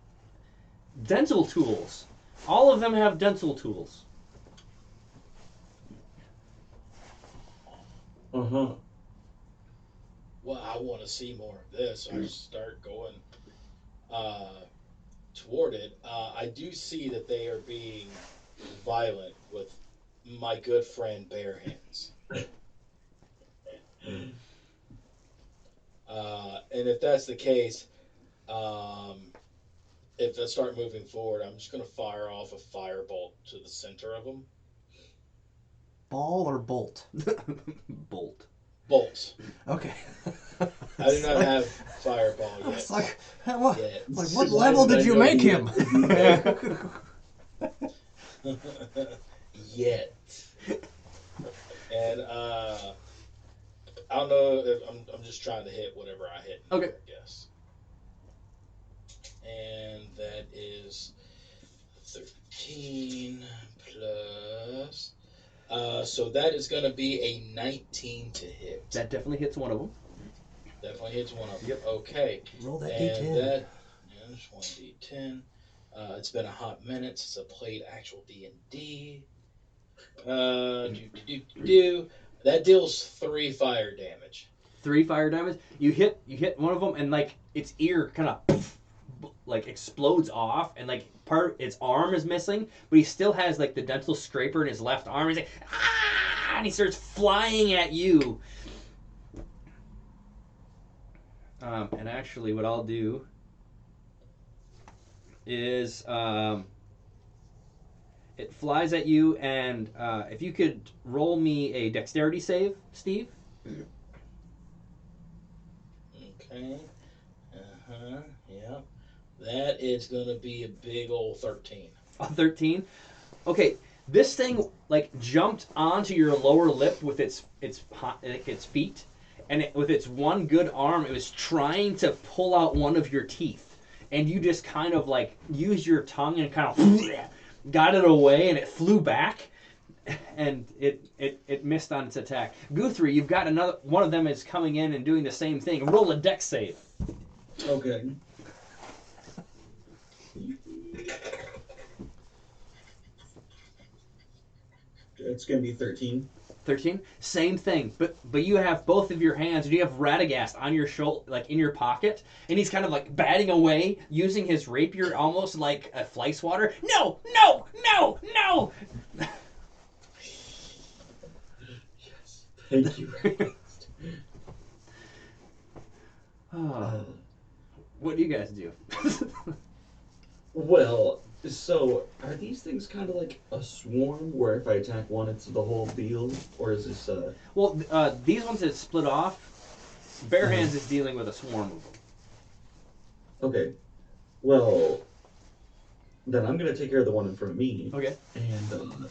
dental tools. All of them have dental tools. Well, I want to see more of this. So I start going toward it. I do see that they are being violent with my good friend Bare Hands. And if that's the case, if I start moving forward, I'm just going to fire off a firebolt to the center of them. Ball or bolt? Bolt. Bolts. Okay. I do not have fireball yet. It's like, what, Yet. like, what level did you make him? Yet. And I don't know if I'm just trying to hit whatever I hit. Okay. Here, I guess. And that is 13 plus. So that is going to be a 19 to hit. That definitely hits one of them. Definitely hits one of them. Yep. Okay. Roll that And D10. that is 1d10. It's been a hot minute since I played actual D&D. That deals 3 fire damage. 3 fire damage. You hit one of them, and like its ear kind of like explodes off, and like its arm is missing, but he still has like the dental scraper in his left arm. He's like, ah! And he starts flying at you. And actually, what I'll do is it flies at you, and if you could roll me a dexterity save, Steve. Okay. Yeah. That is going to be a big old 13. A 13. Okay, this thing like jumped onto your lower lip with its feet, and with its one good arm, it was trying to pull out one of your teeth, and you just kind of like used your tongue and kind of got it away, and it flew back, and it missed on its attack. Guthrie, you've got another one of them is coming in and doing the same thing. Roll a dex save. Okay. It's gonna be 13. 13. Same thing, but you have both of your hands, and you have Radagast on your shoulder, like in your pocket, and he's kind of like batting away, using his rapier almost like a fly swatter. No, no, no, no. Yes. Thank you. What do you guys do? Well, so are these things kind of like a swarm where if I attack one, it's the whole deal, or is this? Well, these ones that split off, Bare Hands is dealing with a swarm of them. Okay. Well, then I'm gonna take care of the one in front of me. Okay. And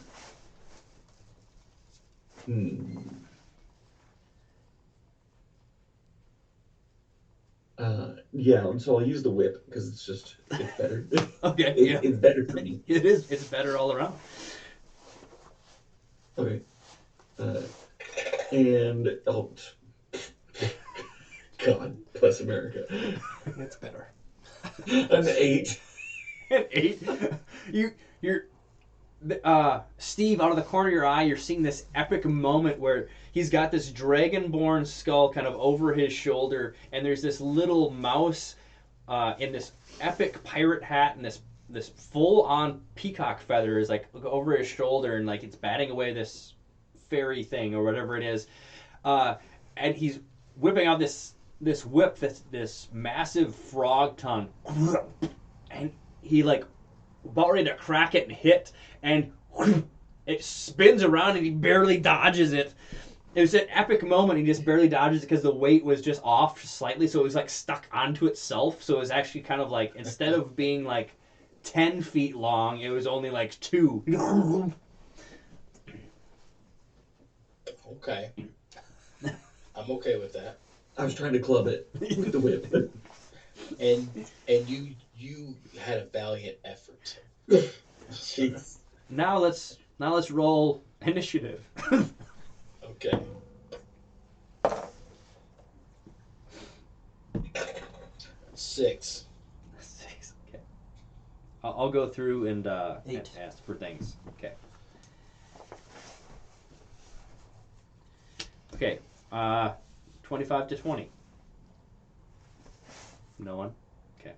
yeah, so I'll use the whip because it's better. Okay. It's better for me. It is. It's better all around. Okay. And God bless America. It's better. An 8. An 8. You're Steve, out of the corner of your eye, you're seeing this epic moment where he's got this dragonborn skull kind of over his shoulder, and there's this little mouse in this epic pirate hat and this full-on peacock feather is like over his shoulder, and like it's batting away this fairy thing or whatever it is, and he's whipping out this whip that's this massive frog tongue, and he like about ready to crack it and hit, and it spins around and he barely dodges it. It was an epic moment. He just barely dodges it because the weight was just off slightly, so it was like stuck onto itself. So it was actually kind of like, instead of being like 10 feet long, it was only like 2. Okay. I'm okay with that. I was trying to club it with the whip. And you had a valiant effort. Jeez. Now let's roll initiative. Okay. 6. 6. Okay. I'll go through and 8. ask for things. Okay. Okay. 25 to 20. No one. Okay.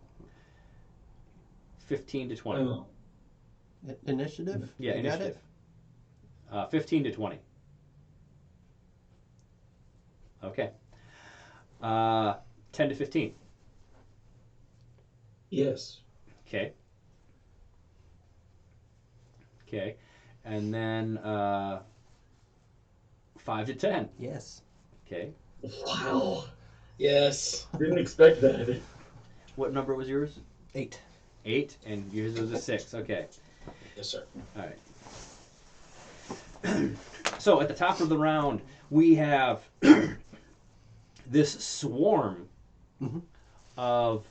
15 to 20. Oh. Initiative? Yeah, You got initiative. 15 to 20. Okay. 10 to 15. Yes. Okay. Okay. And then 5 to 10. it? Yes. Okay. Wow. Yes. Didn't expect that. What number was yours? 8. 8, and yours was a 6. Okay. Yes, sir. All right. So at the top of the round, we have this swarm of.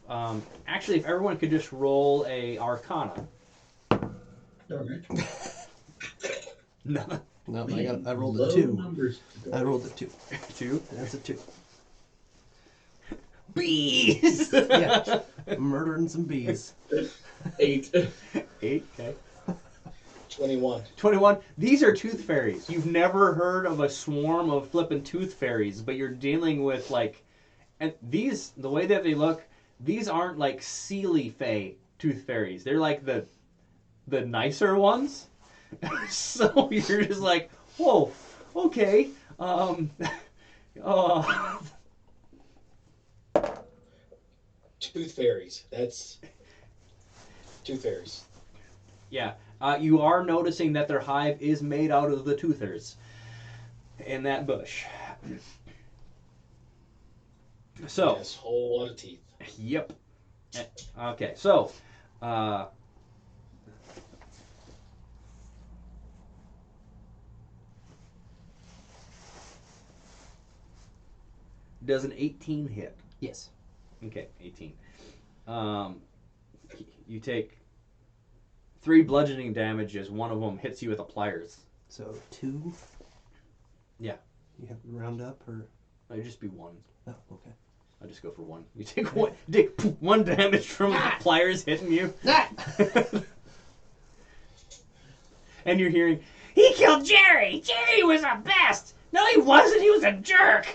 Actually, if everyone could just roll a Arcana. Alright. No. No, I rolled Low a 2. numbers. I rolled a 2. 2. That's a 2. Bees. Yeah. Murdering some bees. 8. 8, okay. 21. 21. These are tooth fairies. You've never heard of a swarm of flippin' tooth fairies, but you're dealing with like, and these, the way that they look, these aren't like Sealy Fey tooth fairies. They're like the nicer ones. So you're just like, whoa, okay. Tooth fairies. That's tooth fairies. Yeah. You are noticing that their hive is made out of the toothers in that bush. So. Has a whole lot of teeth. Yep. Okay, so. Does an 18 hit? Yes. Okay, 18. You take 3 bludgeoning damage as one of them hits you with a pliers. So 2? Yeah. You have to round up, or? It'd just be 1. Oh, okay. I'll just go for 1. You take 1. You take 1 damage from the pliers hitting you. And you're hearing, he killed Jerry! Jerry was the best! No, he wasn't! He was a jerk!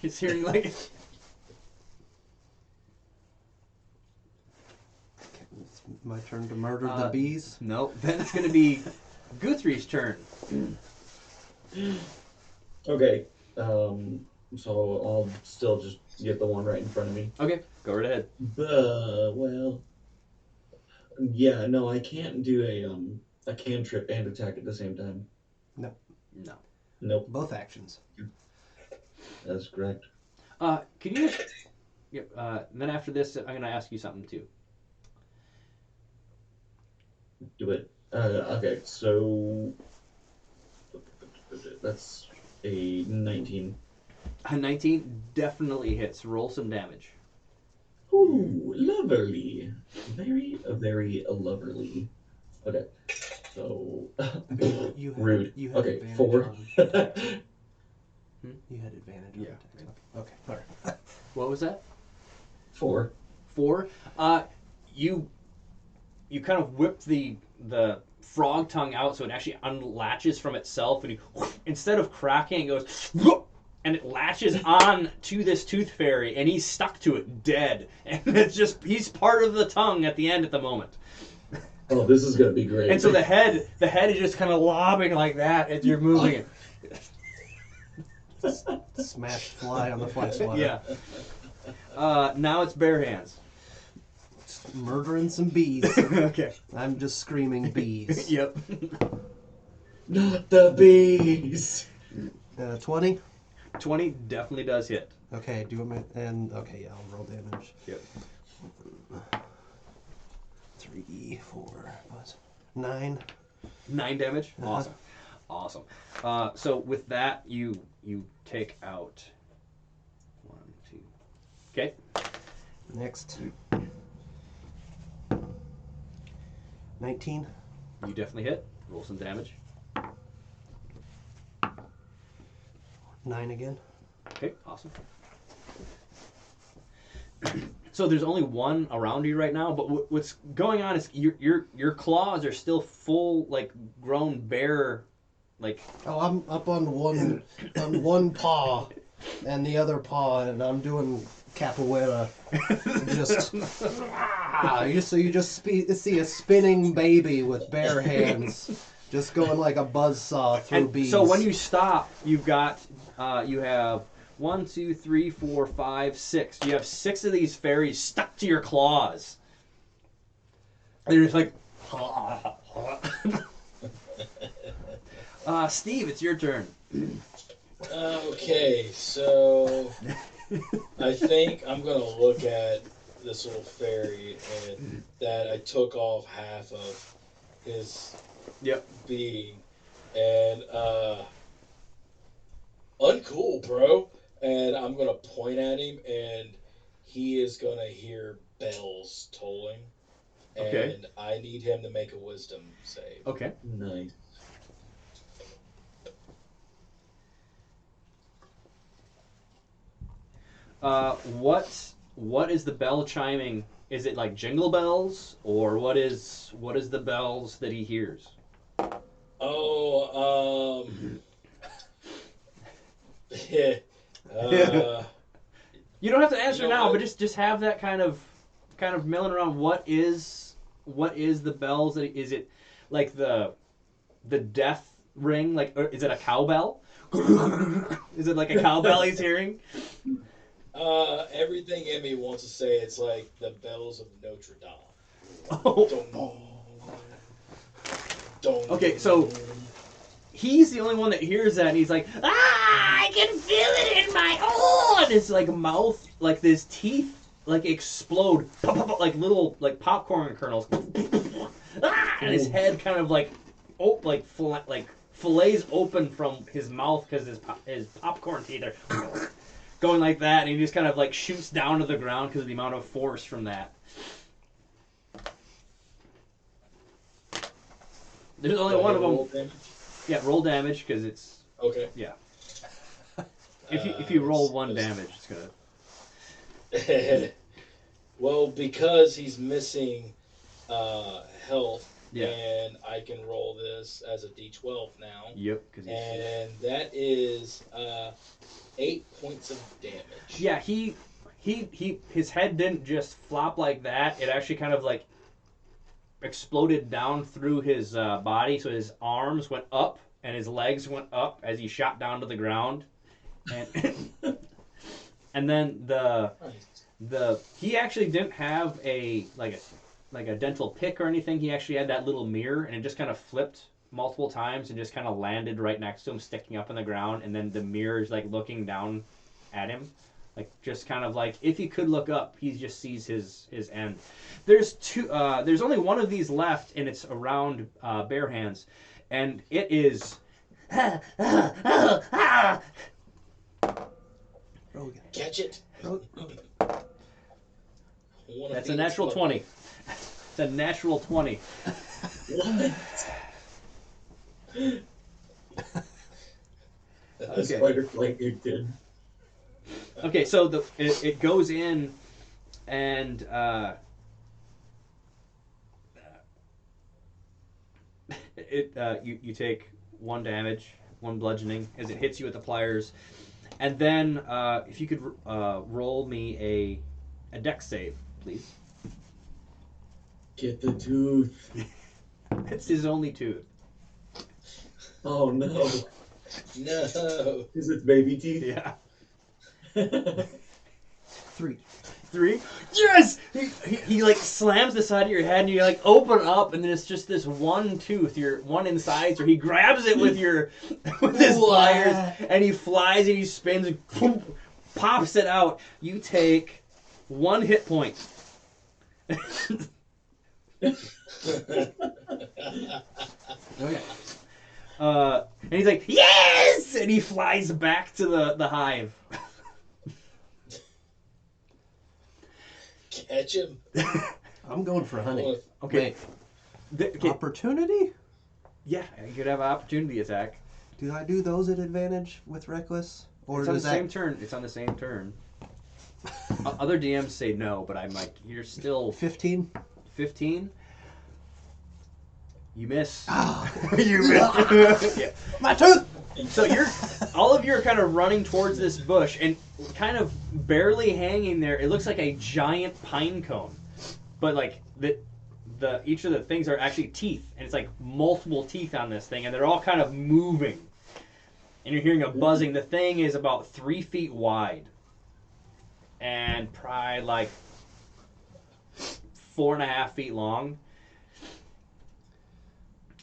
He's hearing like... It's my turn to murder the bees. Nope. Then it's going to be Guthrie's turn. Okay. So I'll still just get the one right in front of me. Okay, go right ahead. Well, yeah, no, I can't do a cantrip and attack at the same time. No. No. Nope, Both actions. that's correct. Can you... Yep, then after this, I'm going to ask you something too. Do it. Okay, so that's a 19. A 19 definitely hits. Roll some damage. Ooh, lovely. Very, very lovely. Okay, so You had, rude. You had Okay, advantage 4. on- You had advantage on Yeah. attacks. Okay, all right. What was that? 4. 4. You kind of whip the frog tongue out so it actually unlatches from itself, and you, instead of cracking, it goes, and it latches on to this tooth fairy, and he's stuck to it, dead. And it's just, he's part of the tongue at the end at the moment. Oh, this is gonna be great. And so the head is just kind of lobbing like that as you're moving it. Smashed fly on the fly swatter. Yeah. Now it's bare hands. Murdering some bees. Okay. I'm just screaming bees. Yep. Not the bees. 20? 20 definitely does hit. Okay, do you want me? And okay, yeah, I'll roll damage. Yep. 3, 4, 5, 9. 9 damage. Uh-huh. Awesome. So with that, you take out 1, 2. Okay. Next. 19. You definitely hit. Roll some damage. 9 again. Okay. Awesome. So there's only one around you right now, but what's going on is your claws are still full, like grown bare, like. Oh, I'm up on one paw, and the other paw, and I'm doing capoeira. You just see a spinning baby with bare hands, just going like a buzzsaw through bees. So when you stop, you have 1, 2, 3, 4, 5, 6. You have 6 of these fairies stuck to your claws. They're just like. Steve, it's your turn. Okay, so I think I'm gonna look at this little fairy and that I took off half of his being, and uncool, bro. And I'm gonna point at him, and he is gonna hear bells tolling. Okay. And I need him to make a wisdom save. Okay. Nice. What is the bell chiming is it like jingle bells, or what is the bells that he hears? Oh, yeah. You don't have to answer You know now, what? but just have that kind of milling around. What is the bells? Is it like the death ring? Like, or is it a cowbell? Is it like a cowbell he's hearing? Everything in me wants to say it's like the bells of Notre Dame. Oh. Don't. Okay, so he's the only one that hears that, and he's like, I can feel it in my and his like mouth, like his teeth, like explode, pop, pop, pop, like little like popcorn kernels, and his head kind of like fillets open from his mouth because his popcorn teeth are going like that, and he just kind of like shoots down to the ground because of the amount of force from that. There's only one of them. Damage? Yeah, roll damage because it's Okay. yeah. If you roll one damage, it's gonna. Well, because he's missing health, Yeah. and I can roll this as a D12 now, Yep. Because and that is 8 points of damage. yeah, his head didn't just flop like that. It actually kind of like exploded down through his body, so his arms went up and his legs went up as he shot down to the ground, and and then he actually didn't have a dental pick or anything. He actually had that little mirror, and it just kind of flipped multiple times and just kind of landed right next to him, sticking up in the ground, and then the mirror is like looking down at him. Like, just kind of like, if he could look up, he just sees his end. There's only one of these left, and it's around Bare Hands, and it is. Catch it. That's a natural 20. It's a natural 20. A spider flank did. Okay, so it goes in, and you take 1 damage, 1 bludgeoning as it hits you with the pliers, and then if you could roll me a dex save, please. Get the tooth. It's his only tooth. Oh no. No. Is it baby teeth? Yeah. 3. 3? Yes! He like slams the side of your head, and you like open up, and then it's just this one tooth, your one inside, so he grabs it with his pliers, and he flies and he spins and boom, pops it out. You take 1 hit point. Okay. And he's like, yes! And he flies back to the hive. Catch him. I'm going for honey. Okay. Okay. Opportunity? Yeah, you could have an opportunity attack. Do I do those at advantage with reckless? Or It's on the does that... same turn. It's on the same turn. Other DMs say no, but I'm like, you're still 15? 15. You miss. Ah. You miss. Yeah. My tooth! So all of you are kind of running towards this bush, and kind of barely hanging there. It looks like a giant pine cone, but like each of the things are actually teeth, and it's like multiple teeth on this thing, and they're all kind of moving. And you're hearing a buzzing. The thing is about 3 feet wide, and probably like 4.5 feet long.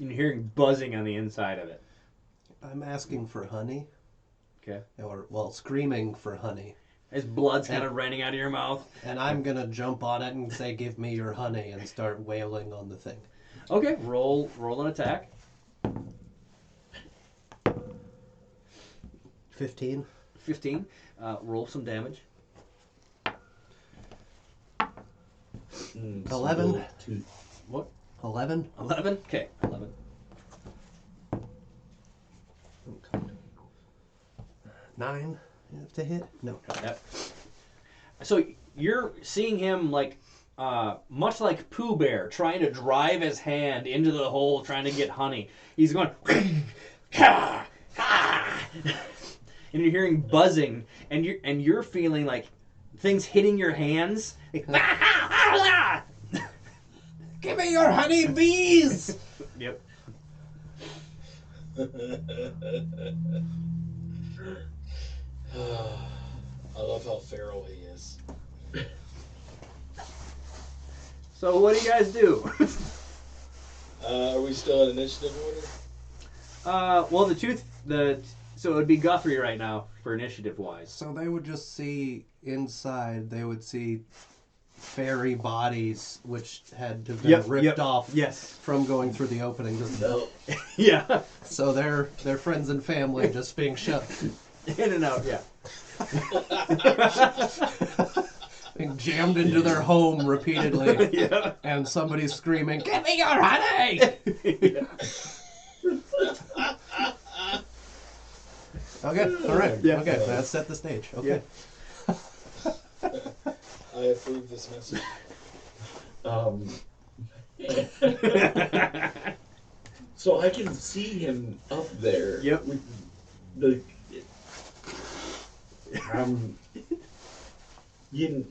And you're hearing buzzing on the inside of it. I'm asking for honey. Okay. Or, well, screaming for honey. His blood's kind of raining out of your mouth. And I'm going to jump on it and say, give me your honey, and start wailing on the thing. Okay, roll an attack. 15. 15. Roll some damage. 11. Tooth. What? 11. 11? Okay, 11. 9 to hit? No. Yep. So you're seeing him like much like Pooh Bear trying to drive his hand into the hole trying to get honey. He's going, and you're hearing buzzing, and you're feeling like things hitting your hands. Like, Give me your honey bees! Yep. I love how feral he is. So what do you guys do? Are we still in initiative order? Well, so it would be Guthrie right now for initiative wise. So they would just see inside, they would see fairy bodies which had to have been ripped off Yes. from going through the opening. Just, No. Yeah. so they're friends and family just being shoved. In and out. Yeah. Being jammed into their home repeatedly. Yeah. And somebody's screaming, "Give me your honey!" Okay, alright. Yeah. Okay, let's set the stage. Okay. I approve this message. So I can see him up there. Yep. With the. You.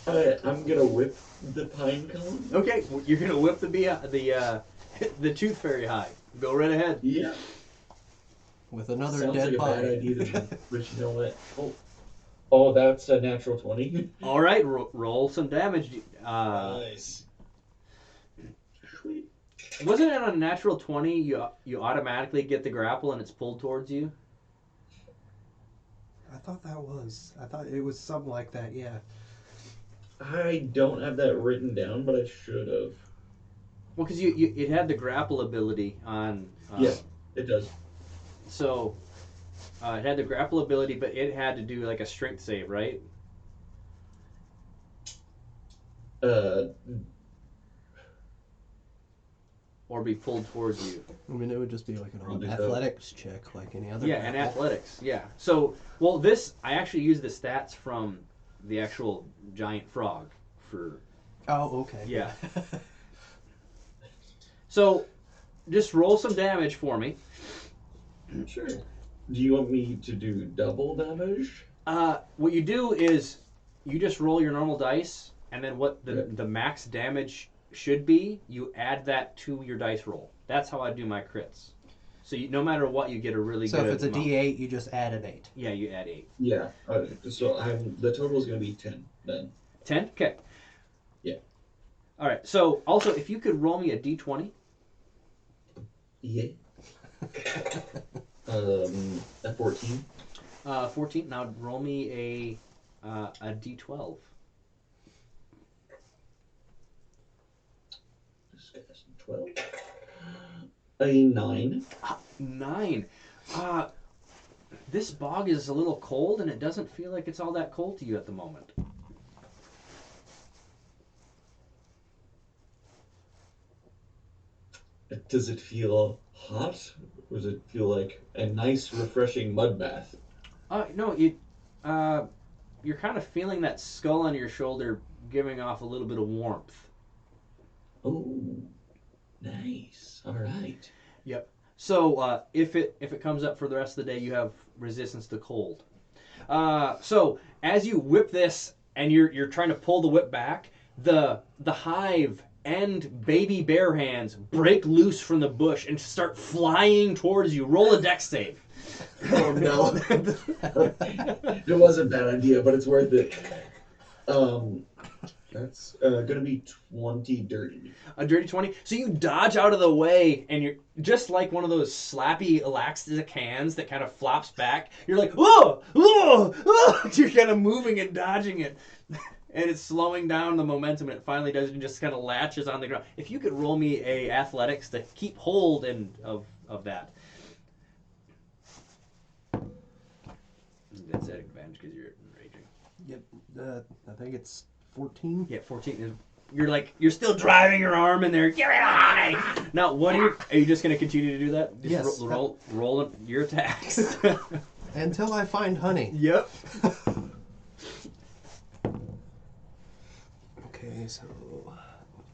I'm gonna whip the pine cone. Okay, you're gonna whip the tooth fairy high. Go right ahead. Yeah. With another Sounds dead like body. a bad idea to me, but you know what? Oh, that's a natural 20. All right, roll some damage. Nice. Sweet. Wasn't it on a natural 20? You automatically get the grapple and it's pulled towards you. I thought it was something like that, yeah. I don't have that written down, but I should have. Well, because it had the grapple ability on. Yes, it does. So it had the grapple ability, but it had to do like a strength save, right? Or be pulled towards you. I mean, it would just be like an Probably so. athletics check, like any other. Yeah, and grapple. athletics. Yeah. So, well, this I actually used the stats from the actual giant frog for. Oh, okay. Yeah. So, just roll some damage for me. Sure. Do you want me to do double damage? What you do is you just roll your normal dice, and then what Okay. the max damage should be, you add that to your dice roll. That's how I do my crits. So no matter what, you get a really So good if it's a amount. D8, you just add an 8. Yeah, you add 8. Yeah. So the total is going to be 10 then. 10? Okay. Yeah. All right. So also, if you could roll me a D20. Yeah. At 14. 14. Now roll me a D12. This guy's 12. A 9. 9. This bog is a little cold, and it doesn't feel like it's all that cold to you at the moment. Does it feel hot? Or does it feel like a nice, refreshing mud bath? No, you're kind of feeling that skull on your shoulder giving off a little bit of warmth. Oh, nice. All right. Yep. So if it comes up for the rest of the day, you have resistance to cold. So as you whip this and you're trying to pull the whip back, the hive and baby bear hands break loose from the bush and start flying towards you. Roll a dex save. Oh no. It was a bad idea, but it's worth it. That's gonna be 20 dirty. A dirty 20. So you dodge out of the way, and you're just like one of those slappy elastic hands that kind of flops back. You're like, whoa, whoa, whoa! You're kind of moving and dodging it. And it's slowing down the momentum, and it finally does, and just kind of latches on the ground. If you could roll me a athletics to keep hold of that. That's at advantage because you're raging. Yep. I think it's 14. Yeah, 14. You're still driving your arm in there. Give it high. Now, are you just going to continue to do that? Just Yes. roll your attacks. Until I find honey. Yep. Okay, so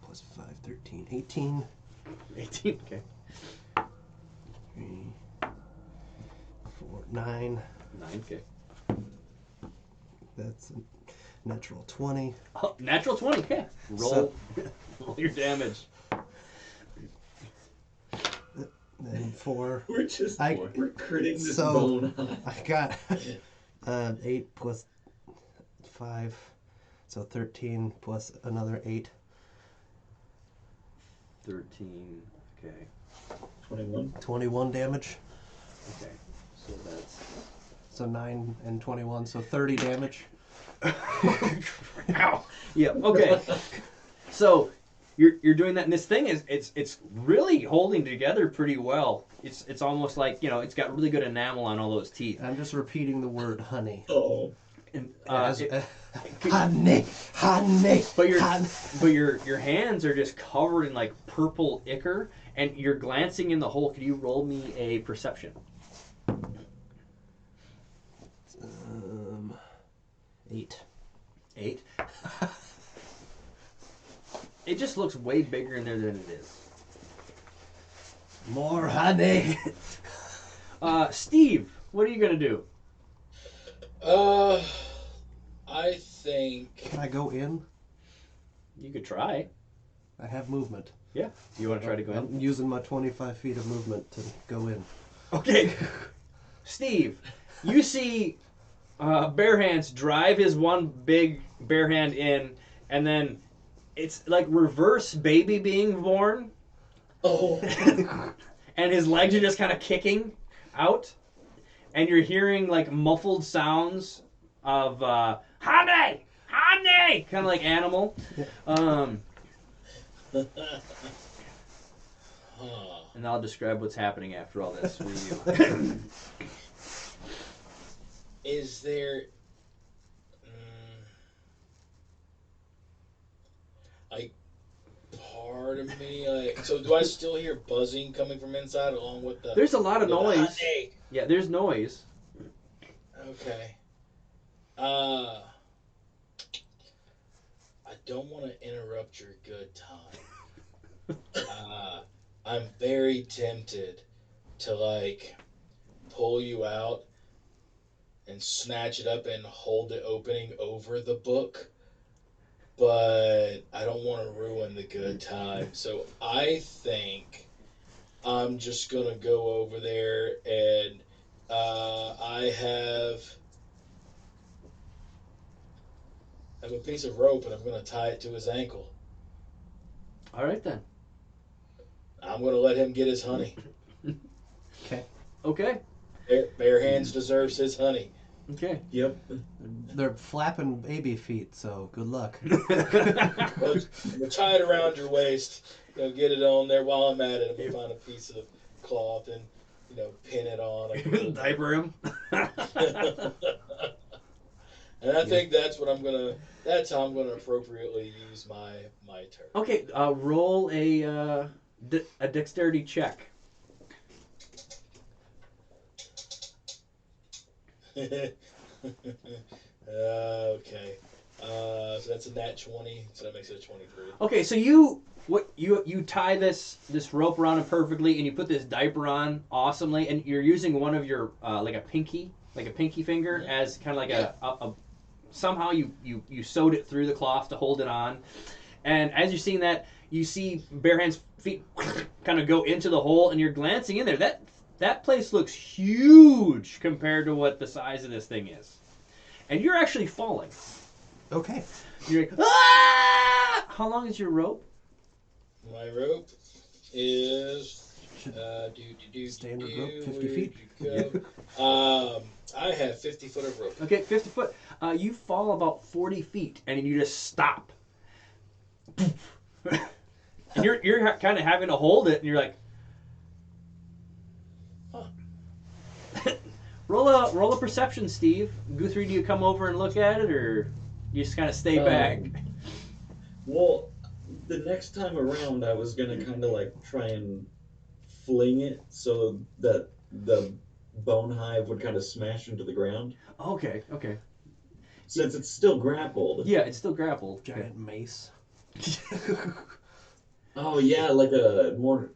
plus 5, 13, 18. 18. Okay. 3, 4, 9. 9. Okay. That's a natural 20. Oh, natural 20. Okay. Roll. Roll your damage. Then 4. We're just I- recruiting this so- bone. I got 8 plus 5. So 13 plus another 8. 13. Okay. 21. 21 damage. Okay. So that's. So 9 and 21, so 30 damage. Ow. Yeah. Okay. So you're doing that, and this thing is it's really holding together pretty well. It's almost like it's got really good enamel on all those teeth. I'm just repeating the word honey. Oh. And, honey, honey. But honey. your hands are just covered in like purple ichor, and you're glancing in the hole. Could you roll me a perception? 8. 8. It just looks way bigger in there than it is. More honey. Steve, what are you gonna do? I think. Can I go in? You could try. I have movement. Yeah. You want to try to go in? I'm using my 25 feet of movement to go in. Okay. Steve, you see Bare Hands drive his one big bare hand in, and then it's like reverse baby being born, Oh. and his legs are just kind of kicking out, and you're hearing like muffled sounds of honey, honey, kind of like animal. And I'll describe what's happening after all this for you. Is there? Like part of me, like, so do I still hear buzzing coming from inside along with the? There's a lot of noise. Honey. Yeah, there's noise. Okay. I don't want to interrupt your good time. I'm very tempted to like pull you out and snatch it up and hold the opening over the book, but I don't want to ruin the good time. So I think I'm just gonna go over there and I have a piece of rope and I'm gonna tie it to his ankle. All right then. I'm gonna let him get his honey. Okay. Okay. Bare Hands deserves his honey. Okay. Yep. They're flapping baby feet, so good luck. We'll tie it around your waist. Get it on there while I'm at it. I'm gonna find a piece of cloth and pin it on. Diaper him. And I think that's how I'm gonna appropriately use my turn. Okay. Roll a dexterity check. Okay. So that's a nat 20, so that makes it a 23. Okay, so you tie this rope around it perfectly, and you put this diaper on awesomely, and you're using one of your like a pinky finger as kind of like a somehow you sewed it through the cloth to hold it on, and as you're seeing that, you see Bare Hand's feet kind of go into the hole, and you're glancing in there. That place looks huge compared to what the size of this thing is, and you're actually falling. Okay. You're like, ah! How long is your rope? My rope is Standard rope, 50 feet. I have 50 foot of rope. Okay, 50 foot. You fall about 40 feet, and you just stop. And you're kind of having to hold it, and you're like, roll a perception, Steve. Guthrie, do you come over and look at it, or you just kind of stay back? Well, the next time around, I was gonna kind of like try and fling it so that the bone hive would kind of smash into the ground. Okay. Since it's still grappled. Yeah, it's still grappled. Giant mace. Oh yeah, like a more.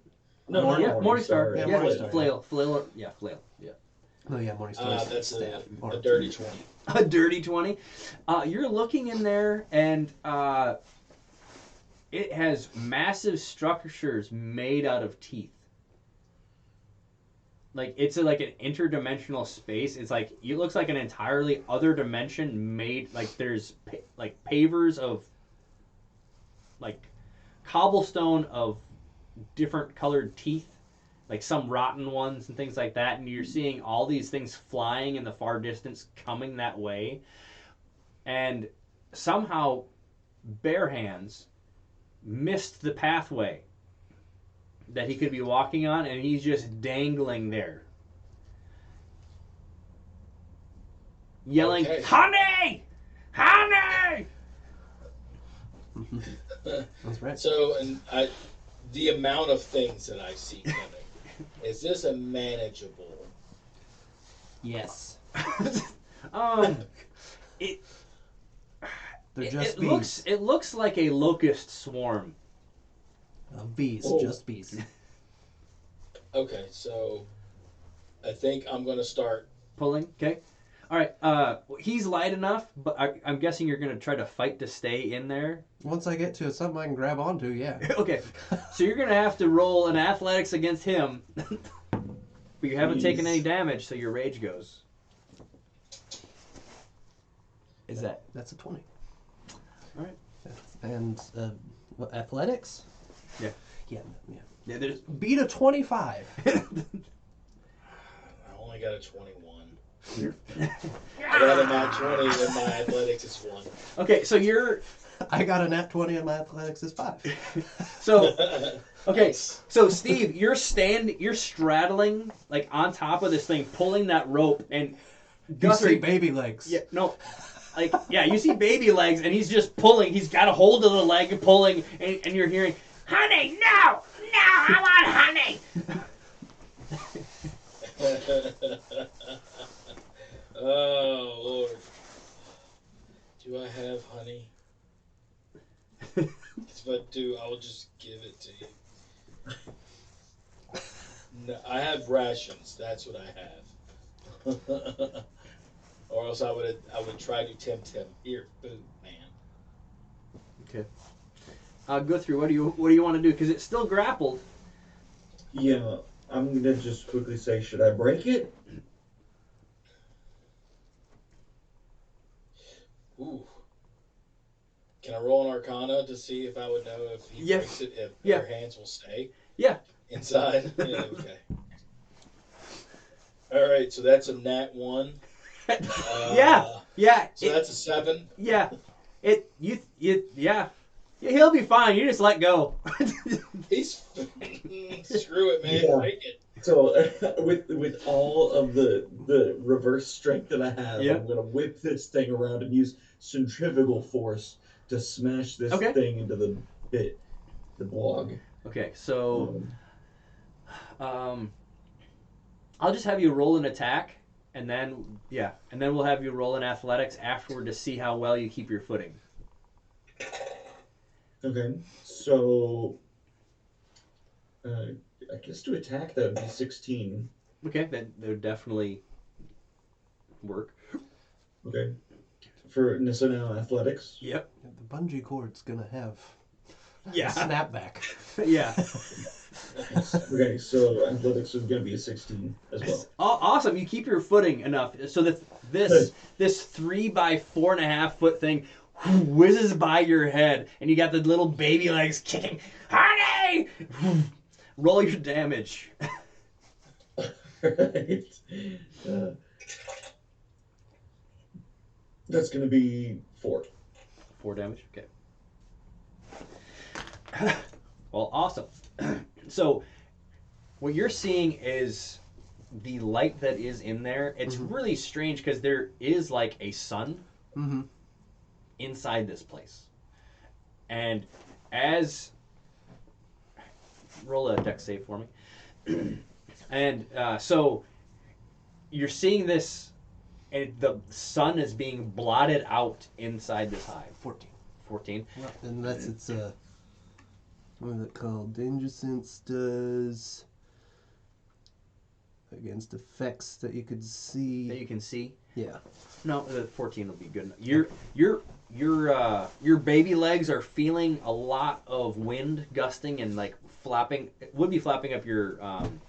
No, not Yeah, Morning Star. Yeah, Yeah, Morningstar. flail. Yeah, flail. Yeah. Oh yeah, Morningstar. That's staff. a dirty 20. A dirty 20. You're looking in there, and it has massive structures made out of teeth. Like it's like an interdimensional space. It's like it looks like an entirely other dimension made. Like there's like pavers of like cobblestone of different colored teeth, like some rotten ones and things like that. And you're seeing all these things flying in the far distance, coming that way, and somehow Bare Hands missed the pathway that he could be walking on, and he's just dangling there, yelling, Okay. "Honey! Honey!" That's right. So, the amount of things that I see coming, is this a manageable? Yes. It They're just it bees. looks like a locust swarm. Bees. Oh. Just bees. Okay, so I think I'm going to start. Pulling, okay. All right. He's light enough, but I'm guessing you're gonna try to fight to stay in there. Once I get to something I can grab onto, yeah. Okay. So you're gonna have to roll an athletics against him, but you haven't taken Jeez. any damage, so your rage goes. Is that That's a 20. all right? And what, athletics? Yeah. Yeah. Yeah. There's. Beat a 25. I only got a 21. I got a nat 20 and my athletics is 1. Okay. So you're. I got a nat 20 and my athletics is 5. So okay. Nice. So Steve, you're straddling like on top of this thing, pulling that rope, and You see Guthrie. baby legs. Yeah. No. Like, yeah, you see baby legs, and he's just pulling. He's got a hold of the leg and pulling, and you're hearing, "Honey, no! No, I want honey!" Oh, Lord. Do I have honey? If I do, I will just give it to you. No, I have rations. That's what I have. Or else I would try to tempt him. Here, food, man. Okay. Guthrie, what do you want to do? Because it's still grappled. Yeah, I'm gonna just quickly say, should I break it? Ooh. Can I roll an Arcana to see if I would know if he Yeah. breaks it, if Yeah. their hands will stay Yeah. inside? Yeah, okay. All right, so that's a nat 1. Yeah. Yeah. So that's a 7. Yeah. Yeah. He'll be fine. You just let go. He's screw it, man. Yeah. Break it. So with all of the reverse strength that I have, Yeah. I'm gonna whip this thing around and use centrifugal force to smash this Okay. thing into the blog. Okay. So, I'll just have you roll an attack, and then we'll have you roll an athletics afterward to see how well you keep your footing. Okay, so I guess to attack that would be 16. Okay, that would definitely work. Okay, so now athletics. Yep. The bungee cord's gonna have Yeah. a snapback. Yeah. Okay, so athletics is gonna be a 16 as well. Awesome. You keep your footing enough so that this 3x4.5 foot thing whizzes by your head, and you got the little baby legs kicking. Honey! Roll your damage. Right. That's gonna be 4. 4 damage. Okay. Well, awesome. So, what you're seeing is the light that is in there. It's really strange because there is like a sun Mm-hmm. inside this place. And as roll a dex save for me. And so you're seeing this, and the sun is being blotted out inside this hive. 14. 14. Well, unless it's what is it called? Danger sense does against effects that you could see. That you can see. Yeah. No, the 14 will be good enough. Your baby legs are feeling a lot of wind gusting and like flapping. It would be flapping up your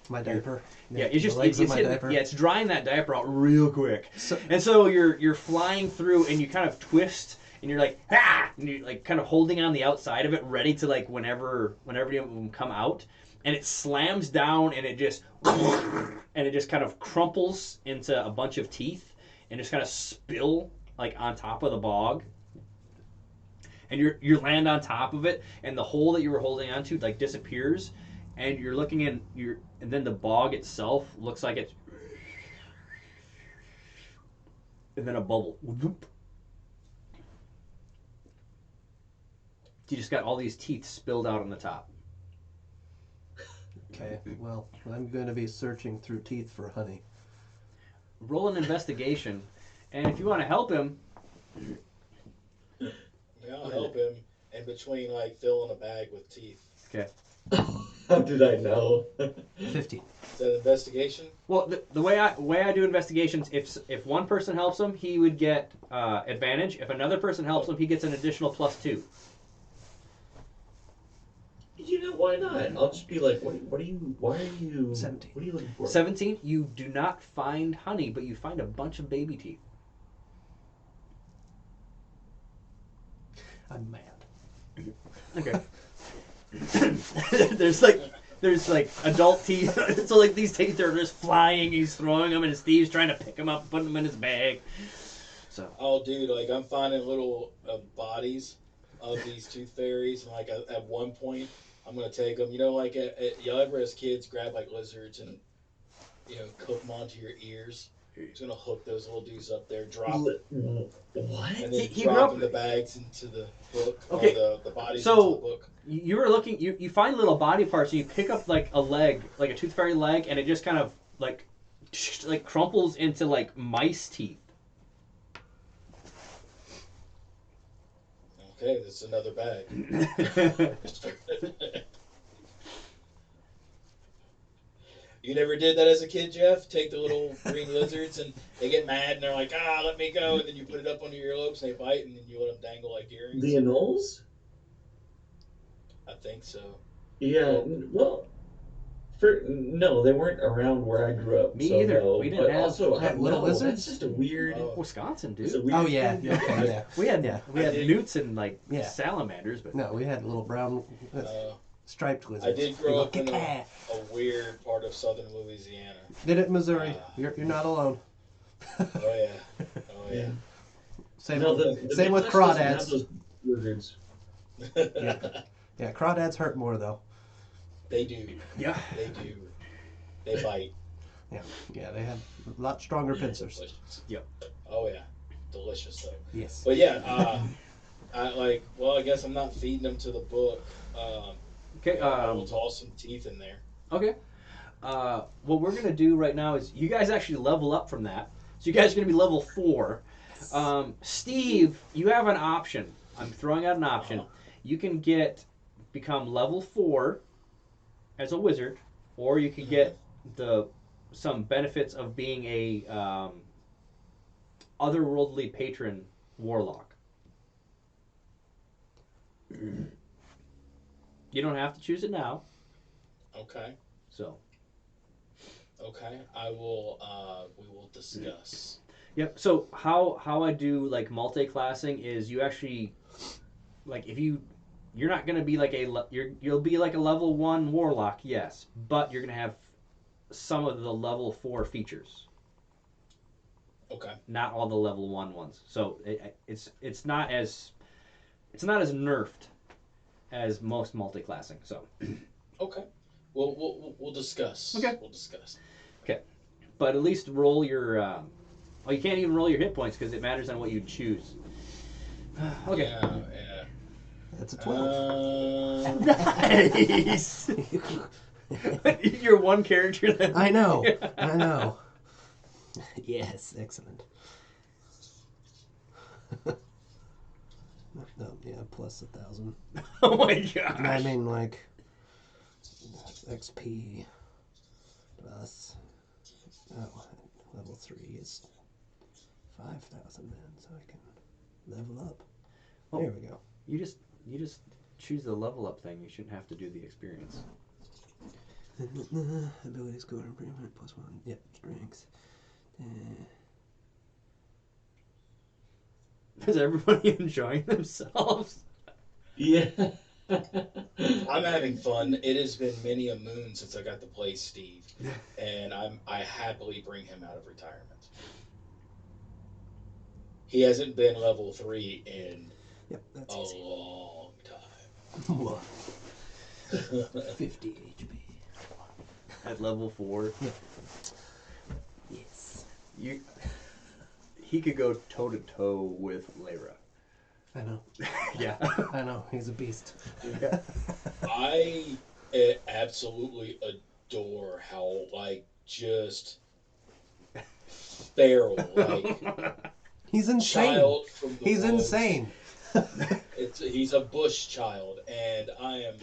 My diaper. yeah. It's just the legs it's of my hitting, diaper. yeah. It's drying that diaper out real quick, So, and so you're flying through and you kind of twist and you're like ah, and you're like kind of holding on the outside of it, ready to like whenever you come out, and it slams down and it just kind of crumples into a bunch of teeth and just kind of spill like on top of the bog. And you land on top of it, and the hole that you were holding onto like disappears, and you're looking in and then the bog itself looks like it's, and then a bubble. You just got all these teeth spilled out on the top. okay, well, I'm going to be searching through teeth for honey. Roll an investigation, and if you want to help him, I'll help him in between, like, filling a bag with teeth. okay. How did I know? 15. Is that investigation? Well, the way I do investigations, if one person helps him, he would get advantage. If another person helps him, he gets an additional +2. You know, why not? I'll just be like, why are you 17. What are you looking for? 17. You do not find honey, but you find a bunch of baby teeth. I'm mad. Okay. there's like adult teeth. So like these teeth are just flying. He's throwing them, and Steve's trying to pick them up, putting them in his bag. So. Oh, dude, like, I'm finding little bodies of these tooth fairies, and like at one point, I'm gonna take them. You know, like y'all ever as kids grab like lizards and cook them onto your ears. He's gonna hook those little dudes up there, drop it, What? and then He dropping grew up- the bags into the book. Okay, Or the bodies so- into the book. You were looking. You find little body parts, and you pick up like a leg, like a tooth fairy leg, and it just kind of like crumples into like mice teeth. Okay, that's another bag. You never did that as a kid, Jeff? Take the little green lizards and they get mad and they're like, let me go. And then you put it up on your earlobes and they bite and then you let them dangle like earrings. The anoles? I think so. Yeah, well, no, they weren't around where I grew up. Me so either. No. We didn't But have also, little lizards? That's just a weird. Wisconsin, it's a dude. weird Oh, yeah. thing. Okay, yeah. We had I did- newts and like Yeah. salamanders, but No, we had little brown striped lizards. I did grow up in They a weird part of southern Louisiana. Did it in Missouri. You're not alone. Oh, yeah. Oh, yeah. Same, No, with, the same with Midwest doesn't have crawdads. those lizards. Yeah, crawdads hurt more, though. They do. yeah. They do. They bite. Yeah, they had a lot stronger pincers. Delicious. Yep. Oh, yeah. Delicious, though. Yes. But yeah, I guess I'm not feeding them to the book. Okay. I will toss some teeth in there. Okay. What we're gonna do right now is you guys actually level up from that. So you guys are gonna be level 4. Steve, you have an option. I'm throwing out an option. You can become level 4 as a wizard, or you can get some benefits of being a otherworldly patron warlock. You don't have to choose it now. Okay. So. Okay. I will. We will discuss. Yep. So how I do like multi-classing is you actually like if you're not gonna be like you'll be like a level 1 warlock, yes, but you're gonna have some of the level 4 features. Okay. Not all the level 1 ones. So it's not as nerfed as most multi-classing. So. Okay. We'll discuss. Okay. We'll discuss. But at least roll your. Well, you can't even roll your hit points because it matters on what you choose. Okay. Yeah. That's a 12. Nice. You're one character that. I know. I know. Yes, excellent. No, yeah, plus 1,000. Oh my gosh. I mean, like, XP plus, level 3 is 5,000 then, so I can level up. Oh. There we go. You just choose the level up thing. You shouldn't have to do the experience. Ability score improvement plus 1. Yep, strength. Is everybody enjoying themselves? Yeah. I'm having fun. It has been many a moon since I got to play Steve, and I happily bring him out of retirement. He hasn't been level 3 in Yep, that's a easy. long time. 50 HP. At level 4, Yes. he could go toe to toe with Lyra. I know. Yeah. I know. He's a beast. Yeah. I absolutely adore how, like, just feral, like, He's insane. child from the He's woods. insane. He's a bush child, and I am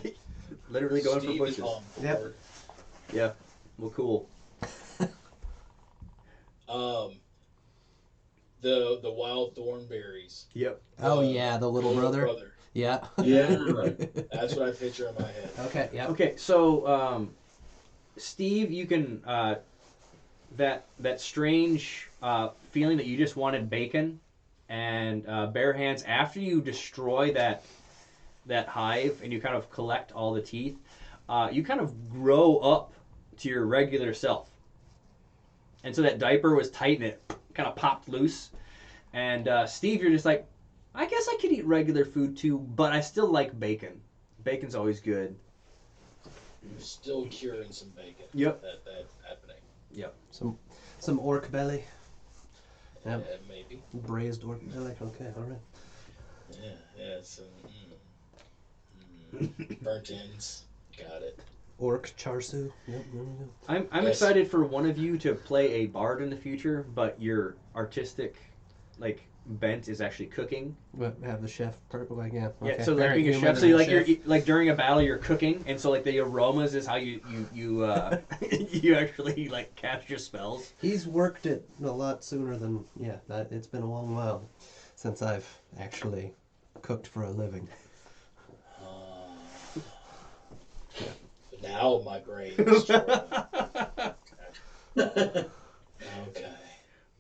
Literally going Steve for is bushes. on Yep. board. Yeah. Well, cool. The wild thornberries. Yep. Oh, yeah, the little brother. Yeah. Yeah. That's what I picture in my head. Okay, yeah. Okay, so Steve, you can that strange feeling that you just wanted bacon, and bare hands. After you destroy that hive and you kind of collect all the teeth, you kind of grow up to your regular self. And so that diaper was tight and it kind of popped loose. And Steve, you're just like, I guess I could eat regular food too, but I still like bacon. Bacon's always good. You're still curing some bacon. Yep. That's happening. Yep. Some orc belly. Yep. Yeah, maybe. Braised orc belly. Okay, all right. Yeah. Some burnt ends. Got it. Orc char siu. Yep, there we go. I'm Yes. excited for one of you to play a bard in the future, but your artistic bent is actually cooking. But have the chef purple again. Yeah, Okay. so like Very being a human chef, so and you're like during a battle you're cooking, and so like the aromas is how you you actually like cast your spells. He's worked it a lot sooner than it's been a long while since I've actually cooked for a living. But now my brain is trolling. Okay.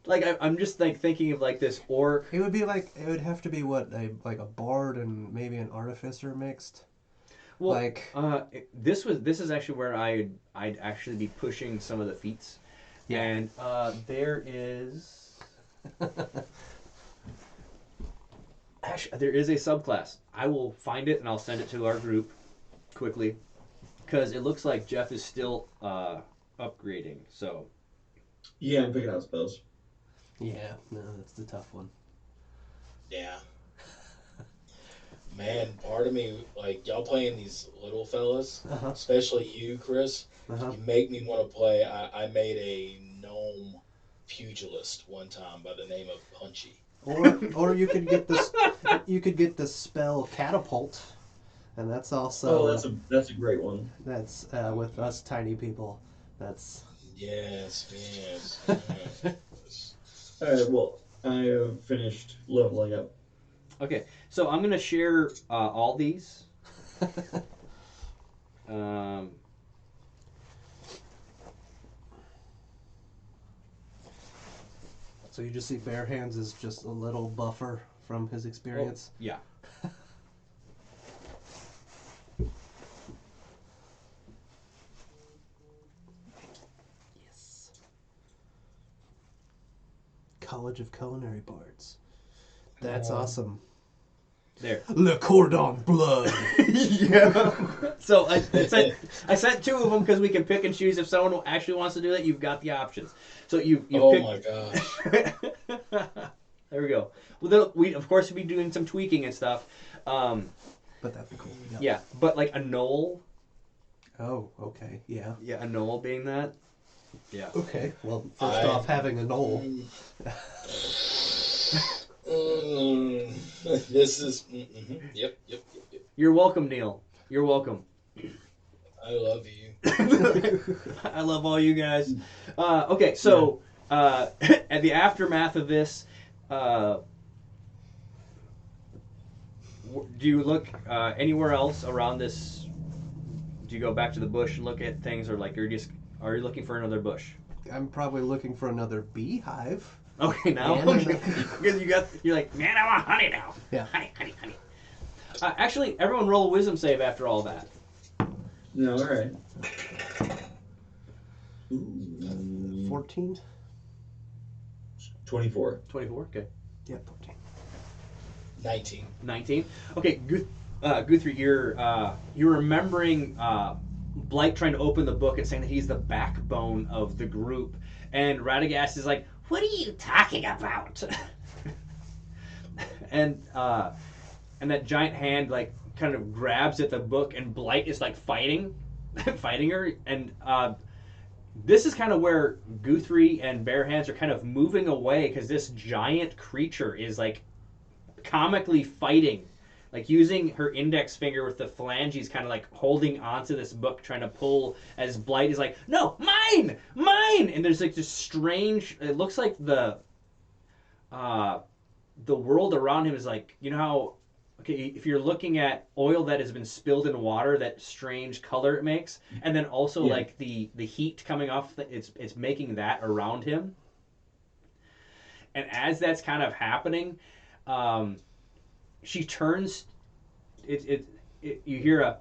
Like I'm just like thinking of like this orc. It would have to be what like a bard and maybe an artificer mixed. Well, like this is actually where I'd actually be pushing some of the feats. Yeah. And there is actually there is a subclass. I will find it and I'll send it to our group quickly because it looks like Jeff is still upgrading. So Yeah, I'm picking out spells. yeah, no, that's the tough one. Yeah. Man, part of me, like, y'all playing these little fellas, Uh-huh. especially you, Chris, Uh-huh. you make me want to play. I made a gnome pugilist one time by the name of Punchy. Or you could get the spell catapult, and that's also That's a great one. that's with us tiny people. That's Yes. All right, well, I have finished leveling up. okay, so I'm gonna share all these. so you just see bare hands is just a little buffer from his experience. Yeah. Yes. College of Culinary Bards. That's awesome. There. Le Cordon Bleu. Yeah. So I sent two of them because we can pick and choose. If someone actually wants to do that, you've got the options. So you Oh pick. my gosh. There we go. Well, we of course will be doing some tweaking and stuff. But that'd be cool. Yep. Yeah, but like a knoll. Oh, okay. Yeah. Yeah, a knoll being that. Yeah. Okay. Well, first off, having a knoll. This is. Yep. You're welcome, Neil. You're welcome. I love you. I love all you guys. Okay, so at the aftermath of this, do you look anywhere else around this? Do you go back to the bush and look at things, or like are you looking for another bush? I'm probably looking for another beehive. Okay, now Yeah. because you're like, man, I want honey now. Yeah. Honey. Actually, everyone roll a wisdom save after all that. No, all right. 14? 24. 24. Okay. Yeah, 14. 19. 19. Okay, Guthrie, you're remembering Blight trying to open the book and saying that he's the backbone of the group, and Radagast is like, "What are you talking about?" and that giant hand like kind of grabs at the book, and Blight is like fighting her, and this is kind of where Guthrie and Bare Hands are kind of moving away because this giant creature is like comically fighting, like using her index finger with the phalanges, kind of like holding onto this book, trying to pull. As Blight is like, "No, mine!" And there's like this strange. It looks like the world around him is like, you know how, okay, if you're looking at oil that has been spilled in water, that strange color it makes, and then also like the heat coming off, it's making that around him. And as that's kind of happening, she turns. You hear a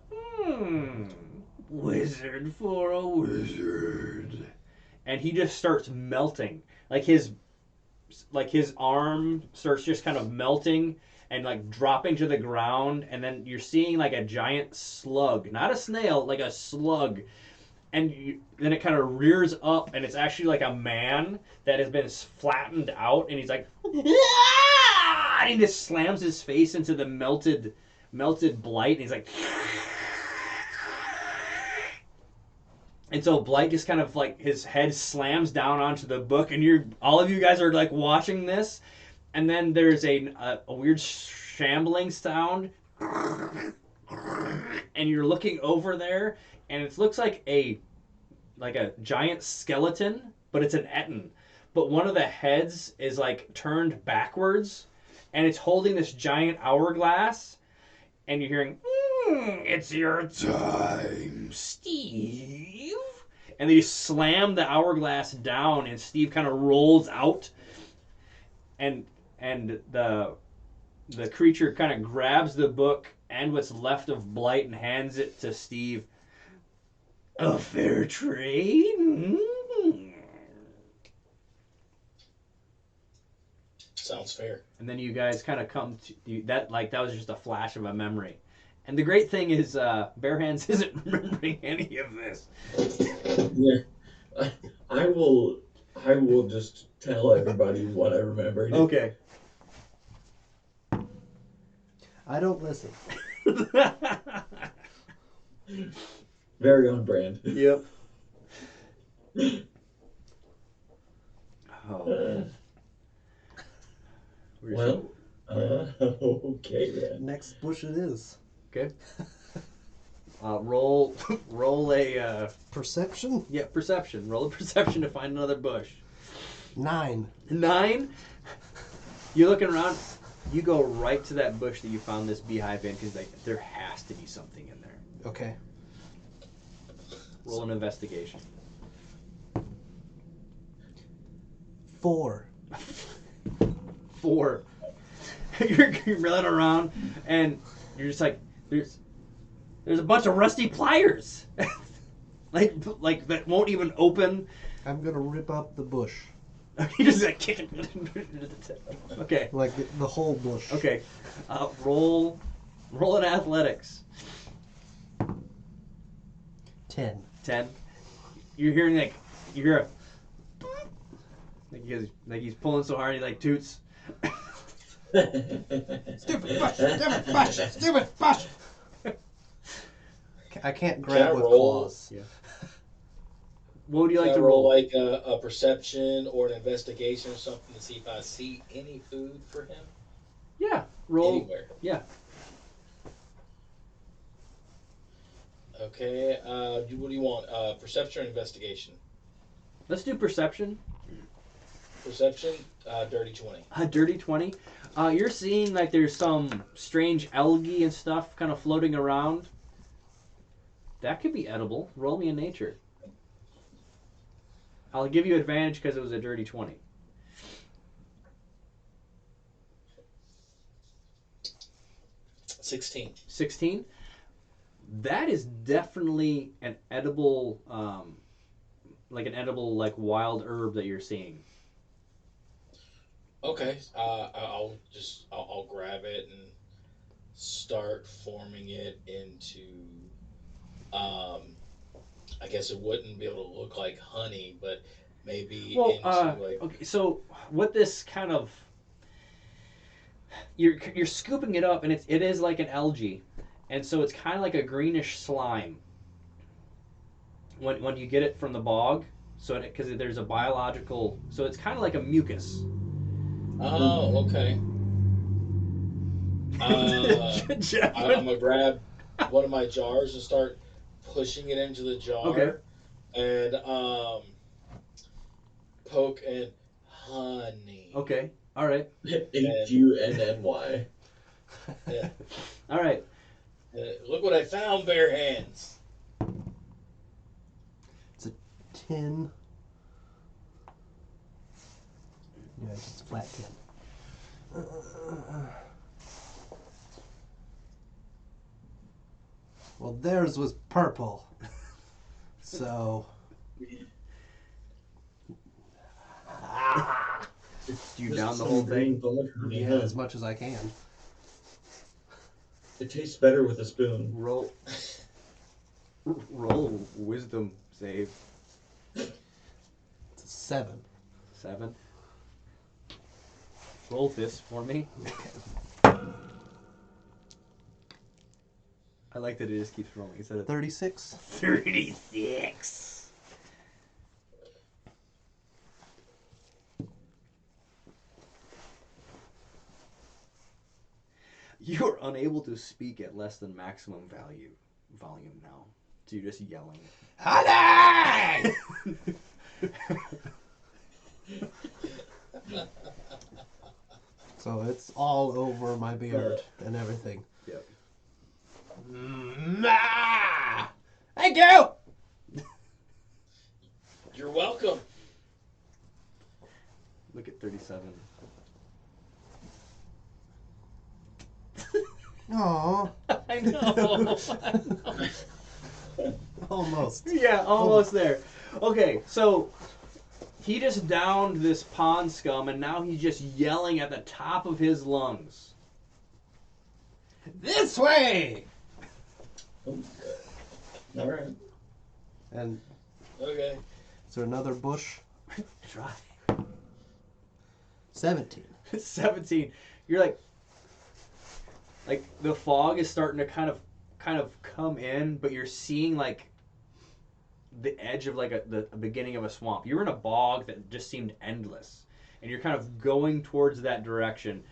wizard for a wizard, and he just starts melting. Like his arm starts just kind of melting and like dropping to the ground, and then you're seeing like a giant slug, not a snail, like a slug. And then it kind of rears up, and it's actually like a man that has been flattened out, and he's like, "Ah!" And he just slams his face into the melted Blight, and he's like, and so Blight just kind of like his head slams down onto the book, and all of you guys are like watching this, and then there's a weird shambling sound, and you're looking over there. And it looks like a giant skeleton, but it's an Etten. But one of the heads is like turned backwards, and it's holding this giant hourglass. And you're hearing, "It's your time, Steve." And they slam the hourglass down, and Steve kind of rolls out, and the creature kind of grabs the book and what's left of Blight and hands it to Steve. "A fair trade?" Sounds fair. And then you guys kind of come to that. Like that was just a flash of a memory. And the great thing is, Bare Hands isn't remembering any of this. Yeah, I will just tell everybody what I remembered. Okay. I don't listen. Very on brand. Yep. Oh. Well, okay then. Next bush it is. Okay. Roll a Perception? perception. Roll a perception to find another bush. 9. 9. You're looking around. You go right to that bush that you found this beehive in, because there has to be something in there. Okay. Roll an investigation. 4. 4. You're running around, and you're just like, there's a bunch of rusty pliers, like that won't even open. I'm gonna rip up the bush. You just like kick it. Okay. Like the whole bush. Okay. Roll an athletics. 10. 10. You're hearing you hear a like he's pulling so hard he like toots. Stupid bush! Stupid bush! Stupid bush! I can't grab Can I with roll? claws. Yeah. What would you Can like I to roll roll? like a perception or an investigation or something to see if I see any food for him? Yeah. Roll. Anywhere. Yeah. Okay. What do you want? Perception or investigation? Let's do perception. Perception. Dirty 20. A dirty 20. You're seeing like there's some strange algae and stuff kind of floating around. That could be edible. Roll me a nature. I'll give you advantage because it was a dirty 20. 16. 16. That is definitely an edible, like wild herb that you're seeing. Okay. I'll grab it and start forming it into. I guess it wouldn't be able to look like honey, but maybe Well, into like. okay. So what this kind of you're scooping it up, and it is like an algae, and so it's kind of like a greenish slime when you get it from the bog. So because there's a biological, so it's kind of like a mucus. Oh, okay. I'm gonna grab one of my jars and start pushing it into the jar. Okay. And poke and honey. Okay. All right. HUNNY. Yeah. All right. Look what I found, bare hands. It's a 10. Yeah, just a flat 10. Well, theirs was purple. So. Do you down the whole thing? Yeah, as much as I can. It tastes better with a spoon. Roll wisdom save. It's a 7. 7. Roll this for me. I like that it just keeps rolling instead of 36. 36. You are unable to speak at less than maximum volume now. So you're just yelling. Honey! So it's all over my beard and everything. Yep. Thank you! You're welcome. Look at 37. Aww. I know. Almost. Yeah, almost there. Okay, so he just downed this pond scum, and now he's just yelling at the top of his lungs. This way! All right. And Okay. is there another bush? Try. 17. 17. You're like the fog is starting to kind of come in, but you're seeing like the edge of like the beginning of a swamp. You're in a bog that just seemed endless, and you're kind of going towards that direction,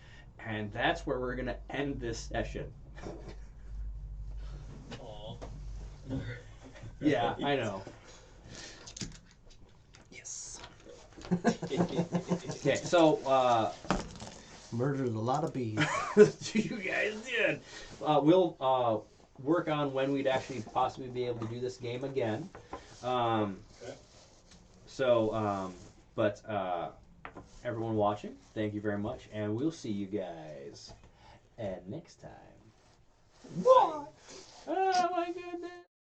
and that's where we're gonna end this session. Aw. Yeah, I know. Yes. Okay, so Murdered a lot of bees. you guys did. We'll work on when we'd actually possibly be able to do this game again. Okay. So, but everyone watching, thank you very much, and we'll see you guys next time. What? Oh my goodness.